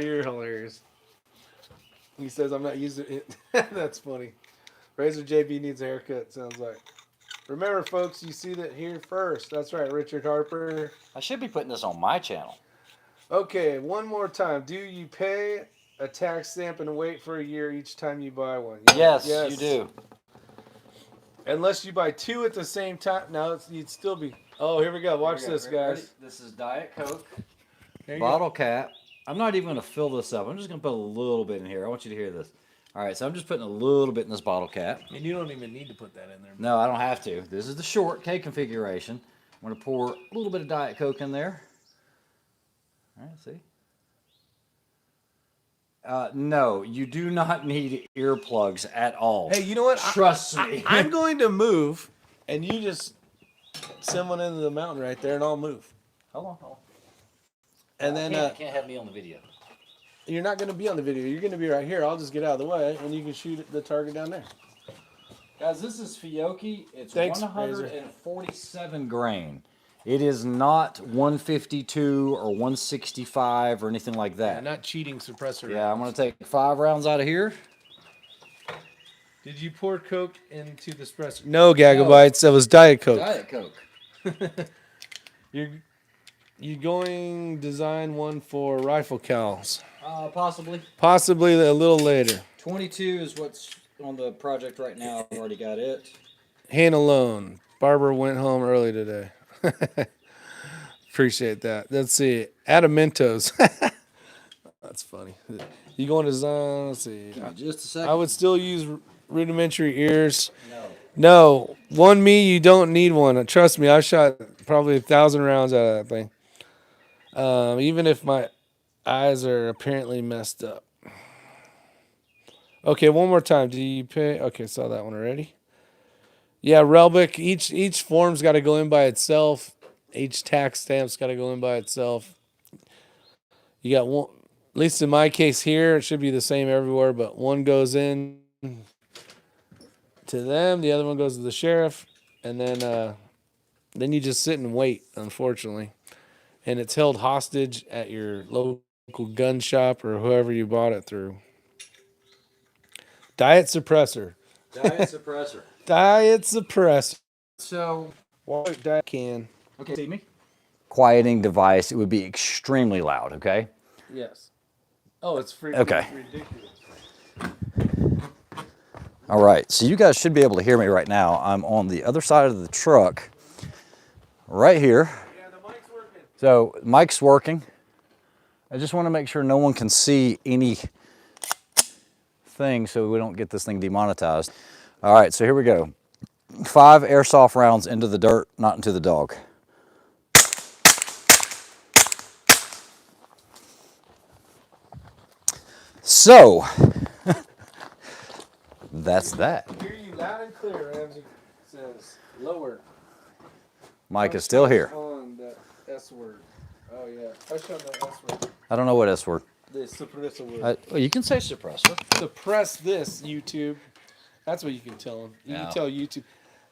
You're hilarious. He says I'm not using it. That's funny. Razor JB needs a haircut, sounds like. Remember, folks, you see that here first. That's right, Richard Harper. I should be putting this on my channel. Okay, one more time. Do you pay a tax stamp and wait for a year each time you buy one? Yes, you do. Unless you buy two at the same time. Now you'd still be. Oh, here we go. Watch this, guys. Ready? This is Diet Coke. There you Bottle go. cap. I'm not even going to fill this up. I'm just going to put a little bit in here. I want you to hear this. All right, so I'm just putting a little bit in this bottle cap. And you don't even need to put that in there. No, I don't have to. This is the short K configuration. I'm going to pour a little bit of Diet Coke in there. All right, see? No, you do not need earplugs at all. Hey, you know what? Trust me. I'm going to move, and you just send one into the mountain right there, and I'll move. Hold on. And then can't have me on the video. you're not going to be on the video. You're going to be right here. I'll just get out of the way, and you can shoot the target down there. Guys, this is Fiocchi. It's Thanks, 147 grain. It is not 152 or 165 or anything like that. Yeah, not cheating suppressor. Yeah, I'm going to take 5 rounds out of here. Did you pour Coke into the suppressor? No, Gigabytes. That was Diet Coke. Diet Coke. You're going design one for rifle cals. Possibly. Possibly a little later. 22 is what's on the project right now. I've already got it. Hand alone. Barbara went home early today. Appreciate that. Let's see. Adamantos. That's funny. You going to design? Let's see. Just a second. I would still use rudimentary ears. No. One me, you don't need one. Trust me, I've shot probably 1,000 rounds out of that thing. Even if my eyes are apparently messed up. Okay, one more time. Do you pay? Okay, saw that one already. Yeah, Relbic, each form's got to go in by itself. Each tax stamp's got to go in by itself. You got one, at least in my case here, it should be the same everywhere, but one goes in to them, the other one goes to the sheriff, and then you just sit and wait, unfortunately. And it's held hostage at your local gun shop or whoever you bought it through. Diet suppressor. Diet suppressor. Diet suppressor. So, What that can? okay, see me? Quieting device. It would be extremely loud. Okay. Yes. Oh, it's freaking Okay. ridiculous. All right. So you guys should be able to hear me right now. I'm on the other side of the truck, right here. Yeah, the mic's working. So mic's working. I just want to make sure no one can see anything so we don't get this thing demonetized. All right, so here we go. 5 airsoft rounds into the dirt, not into the dog. So, that's that. I hear you loud and clear, Ramsey. Says lower. Mike is still here. On the S word. Oh yeah. Push on the S word. I don't know what S word. The suppressor word. Well, you can say suppressor. Suppress this, YouTube. That's what you can tell them. You Yeah. can tell YouTube.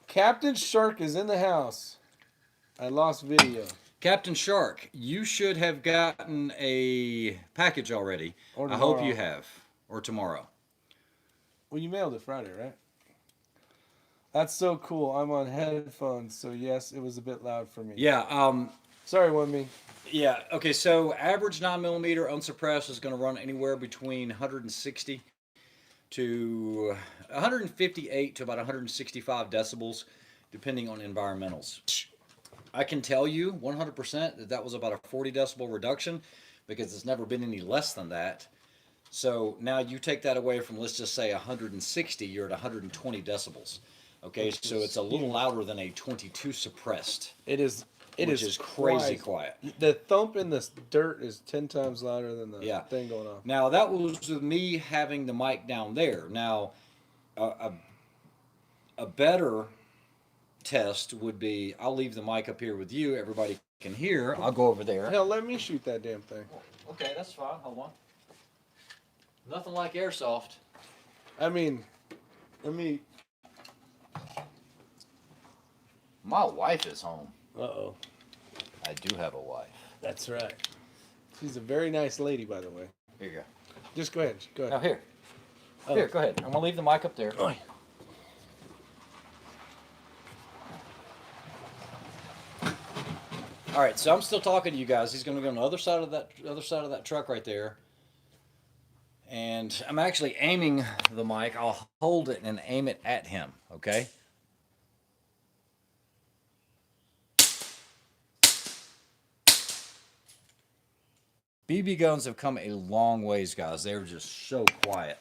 Captain Shark is in the house. I lost video. Captain Shark, you should have gotten a package already. Or I hope tomorrow. you have. Or tomorrow. Well, you mailed it Friday, right? That's so cool. I'm on headphones, so yes, it was a bit loud for me. Yeah, Sorry, one me. yeah, okay, so average 9mm unsuppressed is going to run anywhere between 160 to 158 to about 165 decibels, depending on environmentals. I can tell you 100% that that was about a 40 decibel reduction because it's never been any less than that. So now you take that away from, let's just say 160, you're at 120 decibels. Okay, so it's a little louder than a 22 suppressed. It is. It which is crazy quiet. The thump in the dirt is 10 times louder than the thing going on. Now that was with me having the mic down there. Now, a better test would be I'll leave the mic up here with you. Everybody can hear. I'll go over there. Hell, let me shoot that damn thing. Okay, that's fine. Hold on. Nothing like airsoft. I mean, let me. My wife is home. Uh-oh. I do have a wife. That's right. She's a very nice lady, by the way. Here you go. Just go ahead. Go ahead. Now here. Oh. Here, go ahead. I'm gonna leave the mic up there. Oi. All right, so I'm still talking to you guys. He's going to go on the other side of that truck right there. And I'm actually aiming the mic. I'll hold it and aim it at him, okay? BB guns have come a long ways, guys. They're just so quiet.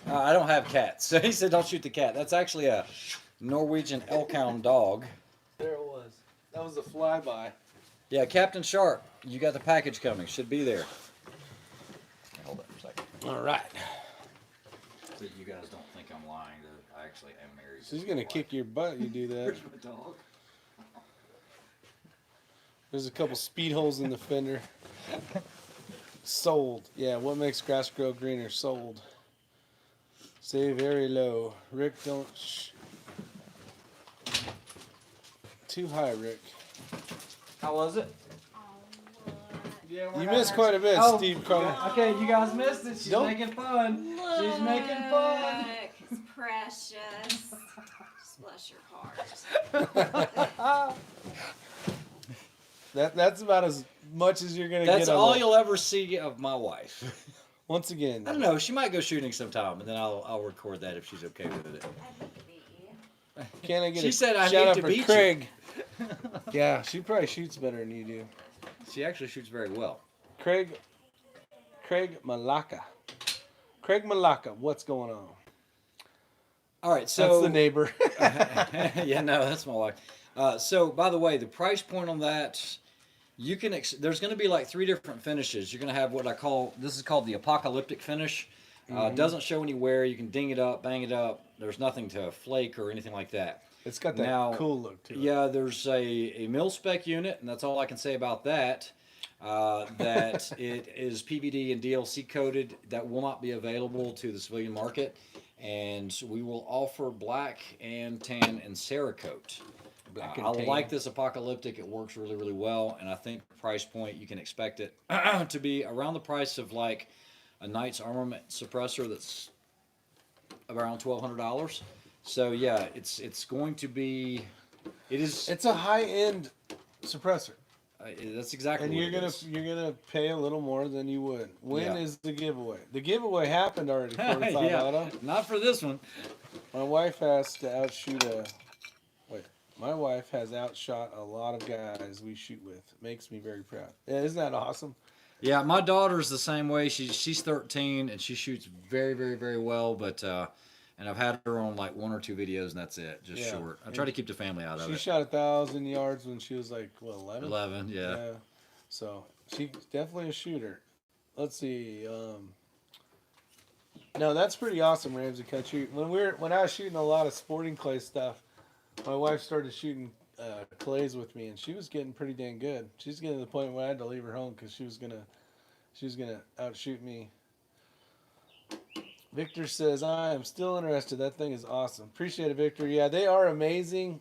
I don't have cats. So he said don't shoot the cat. That's actually a Norwegian elkhound dog. There it was. That was a flyby. Yeah, Captain Shark, you got the package coming. Should be there. Hold up for a second. All right. So you guys don't think I'm lying. That I actually am married. She's going to kick your butt. You do that. Where's my dog? There's a couple speed holes in the fender. Sold. Yeah, what makes grass grow greener? Sold. Say very low. Rick, don't... Too high, Rick. How was it? Yeah, you missed quite a bit, Steve Carter. Okay, you guys missed it. She's Don't- making fun. Look, She's making fun. It's precious. Just bless your heart. That's about as much as you're gonna That's get. all you'll ever see of my wife. Once again, I don't know. She might go shooting sometime, and then I'll record that if she's okay with it. can I get She a said I shout need out to for beat you. Craig? Yeah, she probably shoots better than you do. She actually shoots very well. Craig Malacca. Craig Malacca, what's going on? All right, so That's the neighbor. yeah, no, that's my wife. So, by the way, the price point on that, you can. There's going to be like 3 different finishes. You're going to have what I call, this is called the apocalyptic finish. Doesn't show any wear. You can ding it up, bang it up. There's nothing to flake or anything like that. It's got that Now, cool look to it. Yeah, there's a mil spec unit, and that's all I can say about that. That it is PVD and DLC coded. That will not be available to the civilian market, and we will offer black and tan and Cerakote. Black and I tan. like this apocalyptic. It works really, really well, and I think the price point you can expect it to be around the price of like a Knight's Armament suppressor that's around $1,200. So yeah, it's going to be. It is. It's a high end suppressor, That's exactly. and what you're it gonna is. you're gonna pay a little more than you would. When Yeah. is the giveaway? The giveaway happened already. 45 yeah, auto. not for this one. My wife has to outshoot a. Wait, my wife has outshot a lot of guys we shoot with. Makes me very proud. Yeah, isn't that awesome? Yeah, my daughter's the same way. She's 13 and she shoots very very very well. But and I've had her on like one or two videos and that's it, just Yeah. short. I try to keep the family out of She it. shot 1,000 yards when she was like, what, 11? 11, yeah. So she's definitely a shooter. Let's see. No, that's pretty awesome, Ramsey Country. When I was shooting a lot of sporting clay stuff, my wife started shooting clays with me, and she was getting pretty dang good. She's getting to the point where I had to leave her home because she was gonna outshoot me. Victor says, I am still interested. That thing is awesome. Appreciate it, Victor. Yeah, they are amazing.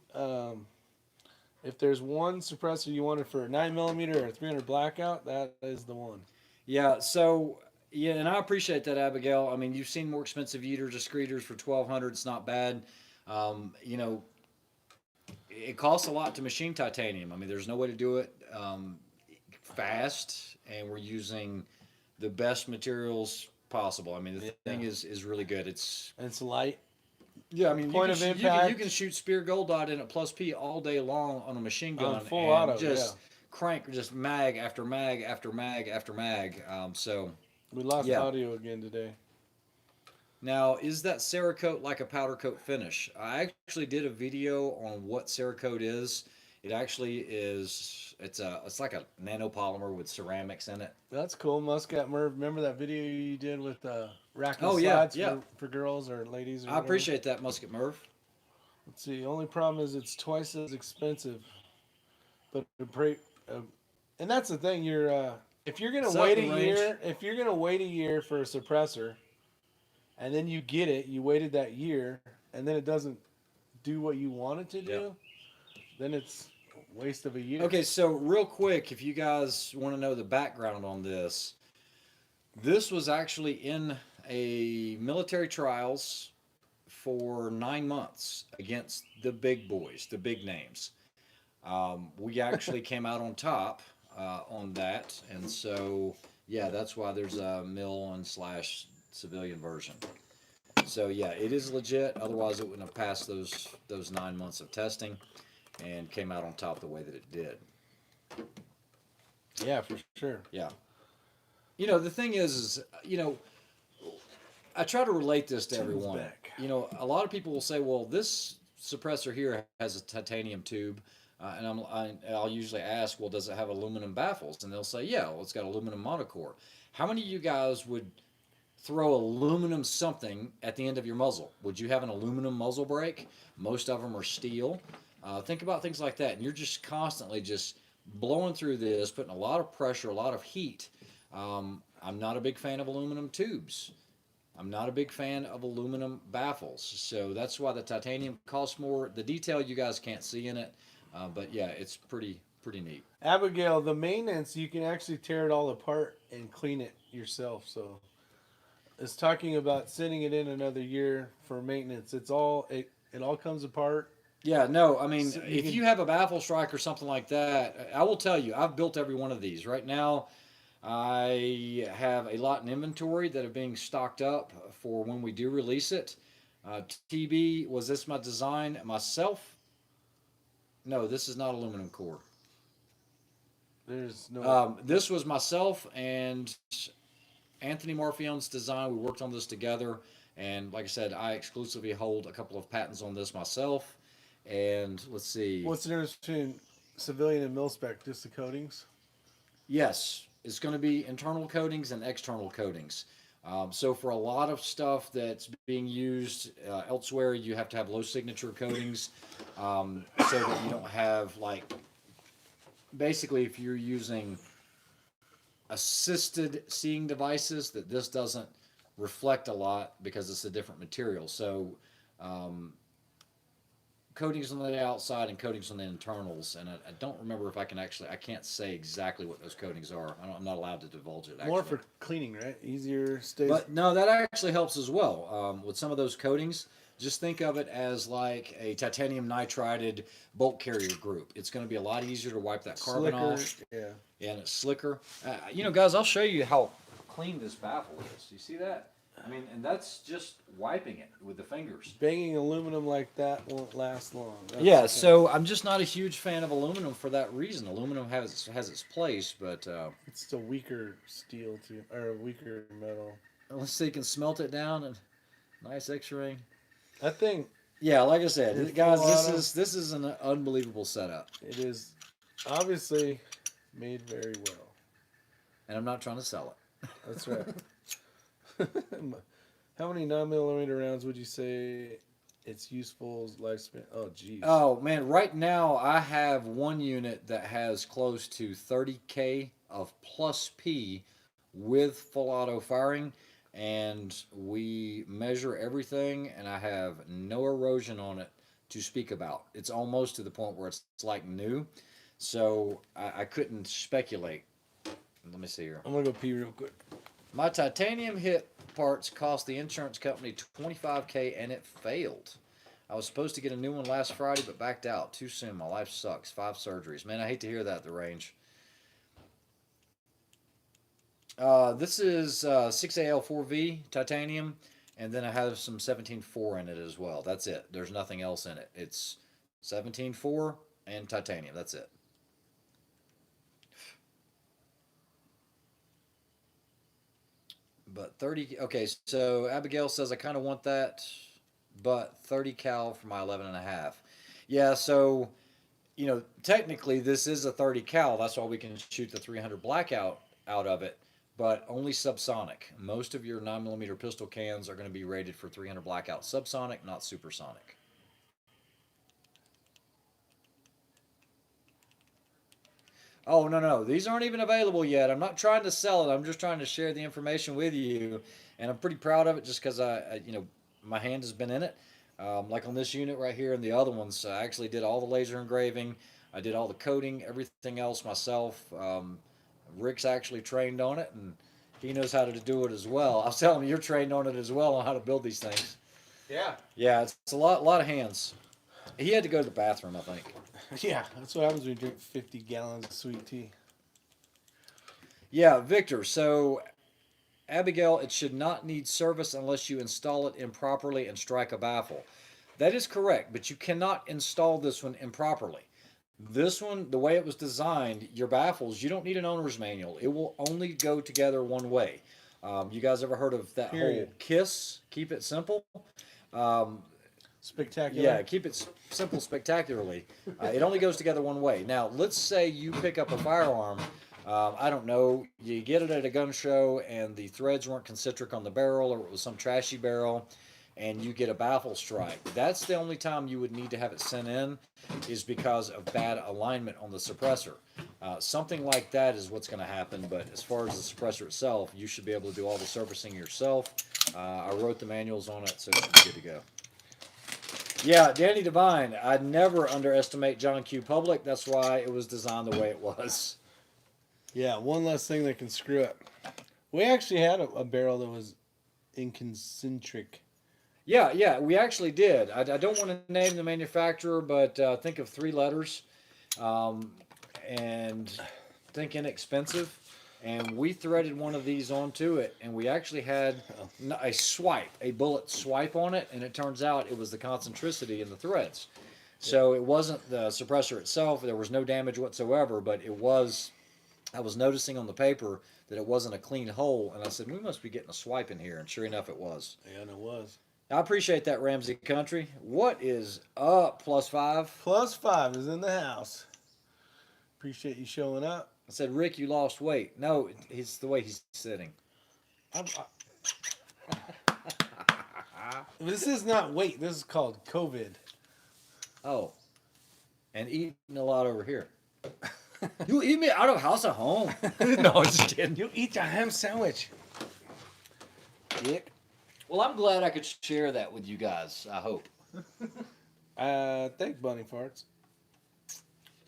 If there's one suppressor you wanted for a 9mm or a 300 blackout, that is the one. Yeah, so yeah, and I appreciate that, Abigail. I mean, you've seen more expensive eaters, discreeters for 1,200. It's not bad. You know, it costs a lot to machine titanium. I mean, there's no way to do it fast, and we're using the best materials possible. I mean, the thing is really good. It's And it's light. yeah. I mean, Point of impact. you can shoot spear gold dot in at plus P all day long on a machine gun On full and auto, just crank just mag after mag after mag after mag. So We lost Yeah. audio again today. now, is that Cerakote like a powder coat finish? I actually did a video on what Cerakote is. It actually is. It's like a nanopolymer with ceramics in it. That's cool. Muscat Merv. Remember that video you did with rack and Oh, yeah, slides yeah. For girls or ladies? Or I whatever? appreciate that, Musket Merv. Let's see. The only problem is it's twice as expensive. But and that's the thing. If you're gonna It's out wait a in range. year, if you're gonna wait a year for a suppressor, and then you get it, you waited that year, and then it doesn't do what you want it to do, then it's a waste of a year. Okay, so real quick, if you guys want to know the background on this, this was actually in a military trials for 9 months against the big boys, the big names. We actually came out on top on that, and so yeah, that's why there's a mil and slash civilian version. So yeah, it is legit. Otherwise, it wouldn't have passed those 9 months of testing and came out on top the way that it did. Yeah, for sure. Yeah. You know, the thing is you know, I try to relate this to everyone. back. You know, a lot of people will say, well, this suppressor here has a titanium tube. And I'll usually ask, well, does it have aluminum baffles? And they'll say, yeah, well, it's got aluminum monocore. How many of you guys would throw aluminum something at the end of your muzzle? Would you have an aluminum muzzle brake? Most of them are steel. Think about things like that. And you're just constantly just blowing through this, putting a lot of pressure, a lot of heat. I'm not a big fan of aluminum tubes. I'm not a big fan of aluminum baffles. So that's why the titanium costs more. The detail you guys can't see in it. But yeah, it's pretty neat. Abigail, the maintenance, you can actually tear it all apart and clean it yourself. So it's talking about sending it in another year for maintenance. It all comes apart. Yeah, no, I mean, So you if can- you have a baffle strike or something like that, I will tell you, I've built every one of these. Right now, I have a lot in inventory that are being stocked up for when we do release it. TB, was this my design myself? No, this is not aluminum core. There's no. This was myself and Anthony Marfione's design. We worked on this together. And like I said, I exclusively hold a couple of patents on this myself. And let's see. What's the difference between civilian and mil-spec? Just the coatings? Yes, it's going to be internal coatings and external coatings. So for a lot of stuff that's being used elsewhere, you have to have low signature coatings so that you don't have like, basically if you're using assisted seeing devices, that this doesn't reflect a lot because it's a different material. So coatings on the outside and coatings on the internals, and I don't remember if I can't say exactly what those coatings are. I'm not allowed to divulge it. More Actually. for cleaning, right? Easier stays. But no, that actually helps as well. With some of those coatings, just think of it as like a titanium nitrided bolt carrier group. It's going to be a lot easier to wipe that carbon Slicker, off. yeah. And it's slicker. Guys, I'll show you how clean this baffle is. You see that? I mean, and that's just wiping it with the fingers. Banging aluminum like that won't last long. Yeah, so I'm just not a huge fan of aluminum for that reason. Aluminum has its place, but it's a weaker steel too, or a weaker metal. let's see, you can smelt it down and nice X-ray. That thing. Yeah, like I said, It's guys, a lot this is an unbelievable setup, It is obviously made very well. and I'm not trying to sell it. That's right. How many 9mm rounds would you say its useful lifespan? Oh, geez. Oh man, right now I have one unit that has close to 30K of plus P with full auto firing, and we measure everything, and I have no erosion on it to speak about. It's almost to the point where it's like new, so I couldn't speculate. Let me see here. I'm gonna go pee real quick. My titanium hit parts cost the insurance company $25K, and it failed. I was supposed to get a new one last Friday, but backed out too soon. My life sucks. 5 surgeries. Man, I hate to hear that at the range. This is 6AL4V titanium, and then I have some 17.4 in it as well. That's it. There's nothing else in it. It's 17.4 and titanium. That's it. But 30, okay, so Abigail says, I kind of want that, but 30 cal for my 11.5. Yeah, so, technically this is a 30 cal. That's why we can shoot the 300 blackout out of it, but only subsonic. Most of your 9mm pistol cans are going to be rated for 300 blackout subsonic, not supersonic. Oh, no. These aren't even available yet. I'm not trying to sell it. I'm just trying to share the information with you. And I'm pretty proud of it just because my hand has been in it. Like on this unit right here and the other ones, I actually did all the laser engraving. I did all the coating, everything else myself. Rick's actually trained on it, and he knows how to do it as well. I was telling him, you're trained on it as well on how to build these things. Yeah. Yeah, it's a lot of hands. He had to go to the bathroom, I think. Yeah, that's what happens when you drink 50 gallons of sweet tea. Yeah, Victor, so Abigail, it should not need service unless you install it improperly and strike a baffle. That is correct, but you cannot install this one improperly. This one, the way it was designed, your baffles, you don't need an owner's manual. It will only go together one way. You guys ever heard of that whole KISS, keep it simple? Spectacular. Yeah, keep it simple spectacularly. It only goes together one way. Now, let's say you pick up a firearm. I don't know, you get it at a gun show and the threads weren't concentric on the barrel, or it was some trashy barrel, and you get a baffle strike. That's the only time you would need to have it sent in, is because of bad alignment on the suppressor. Something like that is what's going to happen, but as far as the suppressor itself, you should be able to do all the servicing yourself. I wrote the manuals on it, so it should be good to go. Yeah, Danny Devine, I'd never underestimate John Q. Public. That's why it was designed the way it was. Yeah, one less thing that can screw up. We actually had a barrel that was inconcentric. Yeah, we actually did. I don't want to name the manufacturer, but think of 3 letters, and think inexpensive. And we threaded one of these onto it, and we actually had a bullet swipe on it, and it turns out it was the concentricity in the threads. So it wasn't the suppressor itself. There was no damage whatsoever, but it was, I was noticing on the paper that it wasn't a clean hole, and I said, we must be getting a swipe in here, and sure enough, it was. Yeah, and it was. I appreciate that, Ramsey Country. What is up, +5? +5 is in the house. Appreciate you showing up. I said, Rick, you lost weight. No, it's the way he's sitting. This is not weight. This is called COVID. Oh, and eating a lot over here. You eat me out of house at home. No, I'm just kidding. You eat your ham sandwich. Dick. Well, I'm glad I could share that with you guys, I hope. I think bunny farts.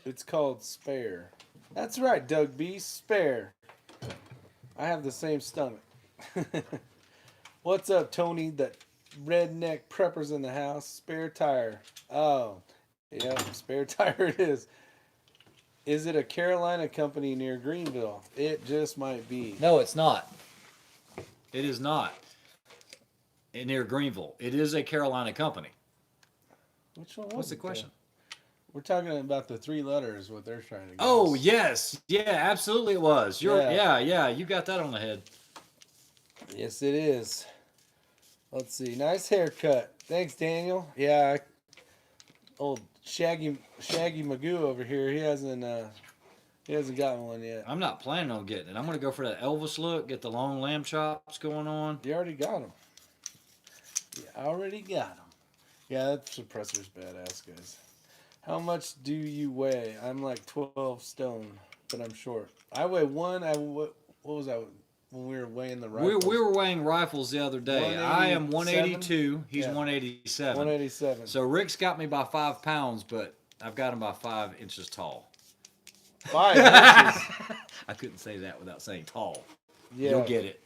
It's called spare. That's right, Doug B. Spare. I have the same stomach. What's up, Tony? The redneck preppers in the house. Spare tire. Oh, yep, spare tire it is. Is it a Carolina company near Greenville? It just might be. No, it's not. It is not. Near Greenville. It is a Carolina company. Which one was What's the it, question? though? We're talking about the 3 letters, what they're trying to get. Oh, us. yes. Yeah, absolutely it was. Yeah, you got that on the head. Yes, it is. Let's see. Nice haircut. Thanks, Daniel. Yeah, old Shaggy Magoo over here. He hasn't gotten one yet. I'm not planning on getting it. I'm going to go for that Elvis look, get the long lamb chops going on. You already got him. You already got him. Yeah, that suppressor's badass, guys. How much do you weigh? I'm like 12 stone, but I'm short. I weigh one. What was I when we were weighing the rifles? We were weighing rifles the other day. I am 182. He's Yeah. 187. 187. So Rick's got me by 5 pounds, but I've got him by 5 inches tall. 5 inches. I couldn't say that without saying tall. Yeah. You'll get it.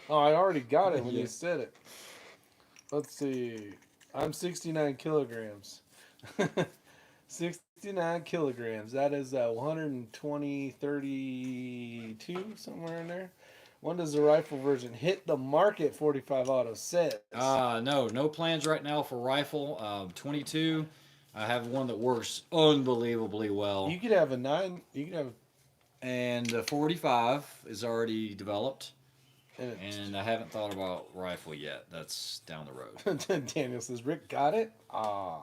Oh, I already got it when Yeah. you said it. Let's see. I'm 69 kilograms. 69 kilograms. That is 120, 32, somewhere in there. When does the rifle version hit the market? 45 Auto says. No plans right now for rifle. 22. I have one that works unbelievably well. You could have a 9. You could have. And the 45 is already developed. And And I haven't thought about rifle yet. That's down the road. Daniel says, Rick got it? Ah.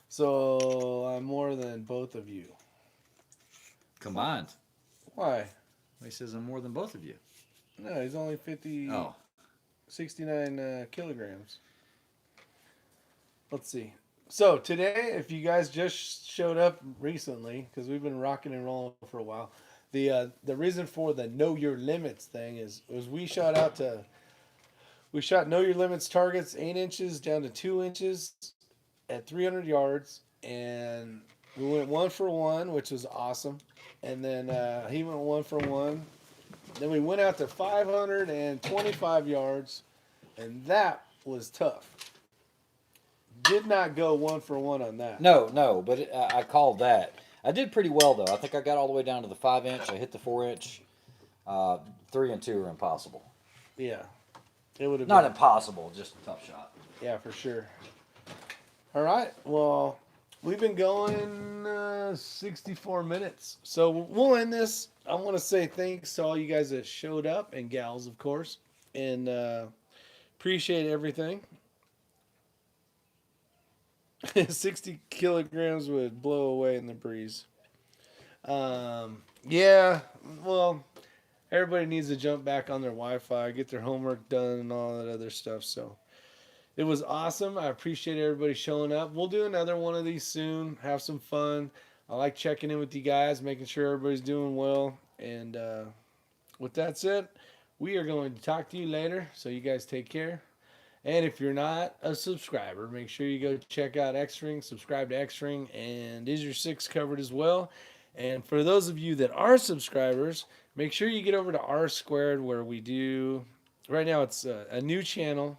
So I'm more than both of you. Combined. Why? He says I'm more than both of you. No, he's only 69 kilograms. Let's see. So today, if you guys just showed up recently, because we've been rocking and rolling for a while, the reason for the Know Your Limits thing is we shot Know Your Limits targets 8 inches down to 2 inches at 300 yards, and we went 1 for 1, which was awesome. And then he went 1 for 1. Then we went out to 525 yards, and that was tough. Did not go 1 for 1 on that. No, but I called that. I did pretty well, though. I think I got all the way down to the 5 inch. I hit the 4 inch. 3 and 2 are impossible. Yeah. It would have Not been. impossible, just a tough shot. Yeah, for sure. All right. Well, we've been going 64 minutes. So we'll end this. I want to say thanks to all you guys that showed up, and gals, of course. And appreciate everything. 60 kilograms would blow away in the breeze. Yeah, well, everybody needs to jump back on their Wi-Fi, get their homework done, and all that other stuff. So it was awesome. I appreciate everybody showing up. We'll do another one of these soon. Have some fun. I like checking in with you guys, making sure everybody's doing well. And with that said, we are going to talk to you later. So you guys take care. And if you're not a subscriber, make sure you go check out X-Ring, subscribe to X-Ring, and Isyour6covered as well. And for those of you that are subscribers, make sure you get over to R2 where we do, right now it's a new channel.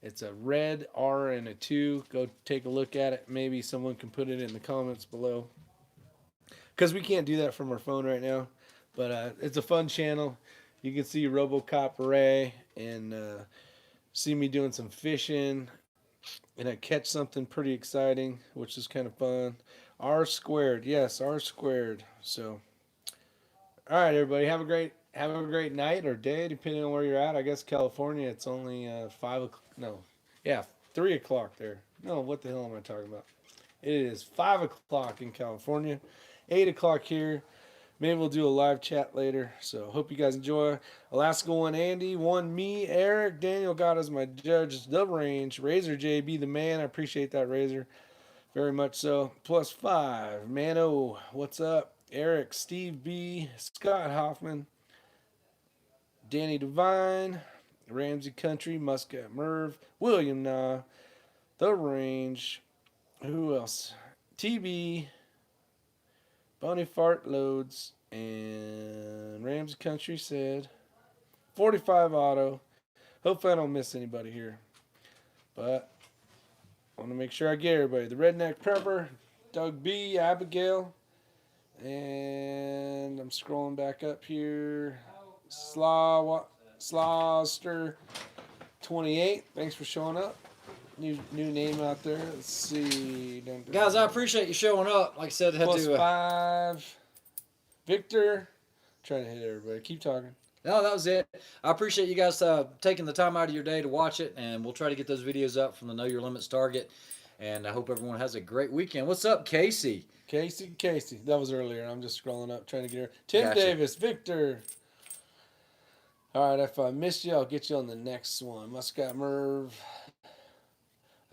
It's a red R and a 2. Go take a look at it. Maybe someone can put it in the comments below, because we can't do that from our phone right now. But it's a fun channel. You can see RoboCop Ray and see me doing some fishing, and I catch something pretty exciting, which is kind of fun. R2, yes, R2. So, all right, everybody, have a great night or day, depending on where you're at. I guess California, it's only 3 o'clock there. No, what the hell am I talking about? It is 5 o'clock in California, 8 o'clock here. Maybe we'll do a live chat later. So hope you guys enjoy. Alaska won Andy, won me, Eric. Daniel got as my judge, the range. Razor JB the man. I appreciate that, Razor. Very much so. +5. Mano, what's up? Eric, Steve B, Scott Hoffman, Danny Devine, Ramsey Country, Muscat Merv, William Nah, The Range, Who else? TB, Bonnie Fart Loads, and Ramsey Country said 45 auto. Hopefully I don't miss anybody here. But I want to make sure I get everybody. The Redneck Prepper, Doug B, Abigail, and I'm scrolling back up here. Slawster 28. Thanks for showing up. New name out there. Let's see. Guys, I appreciate you showing up. Like I said, had Plus to. 5. Victor. Trying to hit everybody. Keep talking. No, that was it. I appreciate you guys taking the time out of your day to watch it, and we'll try to get those videos up from the Know Your Limits target. And I hope everyone has a great weekend. What's up, Casey? Casey. That was earlier. I'm just scrolling up trying to get her. Tim Gotcha. Davis. Victor. All right, if I missed you, I'll get you on the next one. Muscat Merv.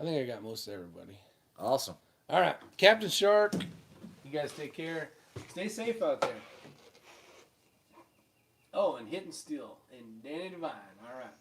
I think I got most of everybody. Awesome. All right, Captain Shark. You guys take care. Stay safe out there. Oh, and Hitting Steel and Danny Devine. All right.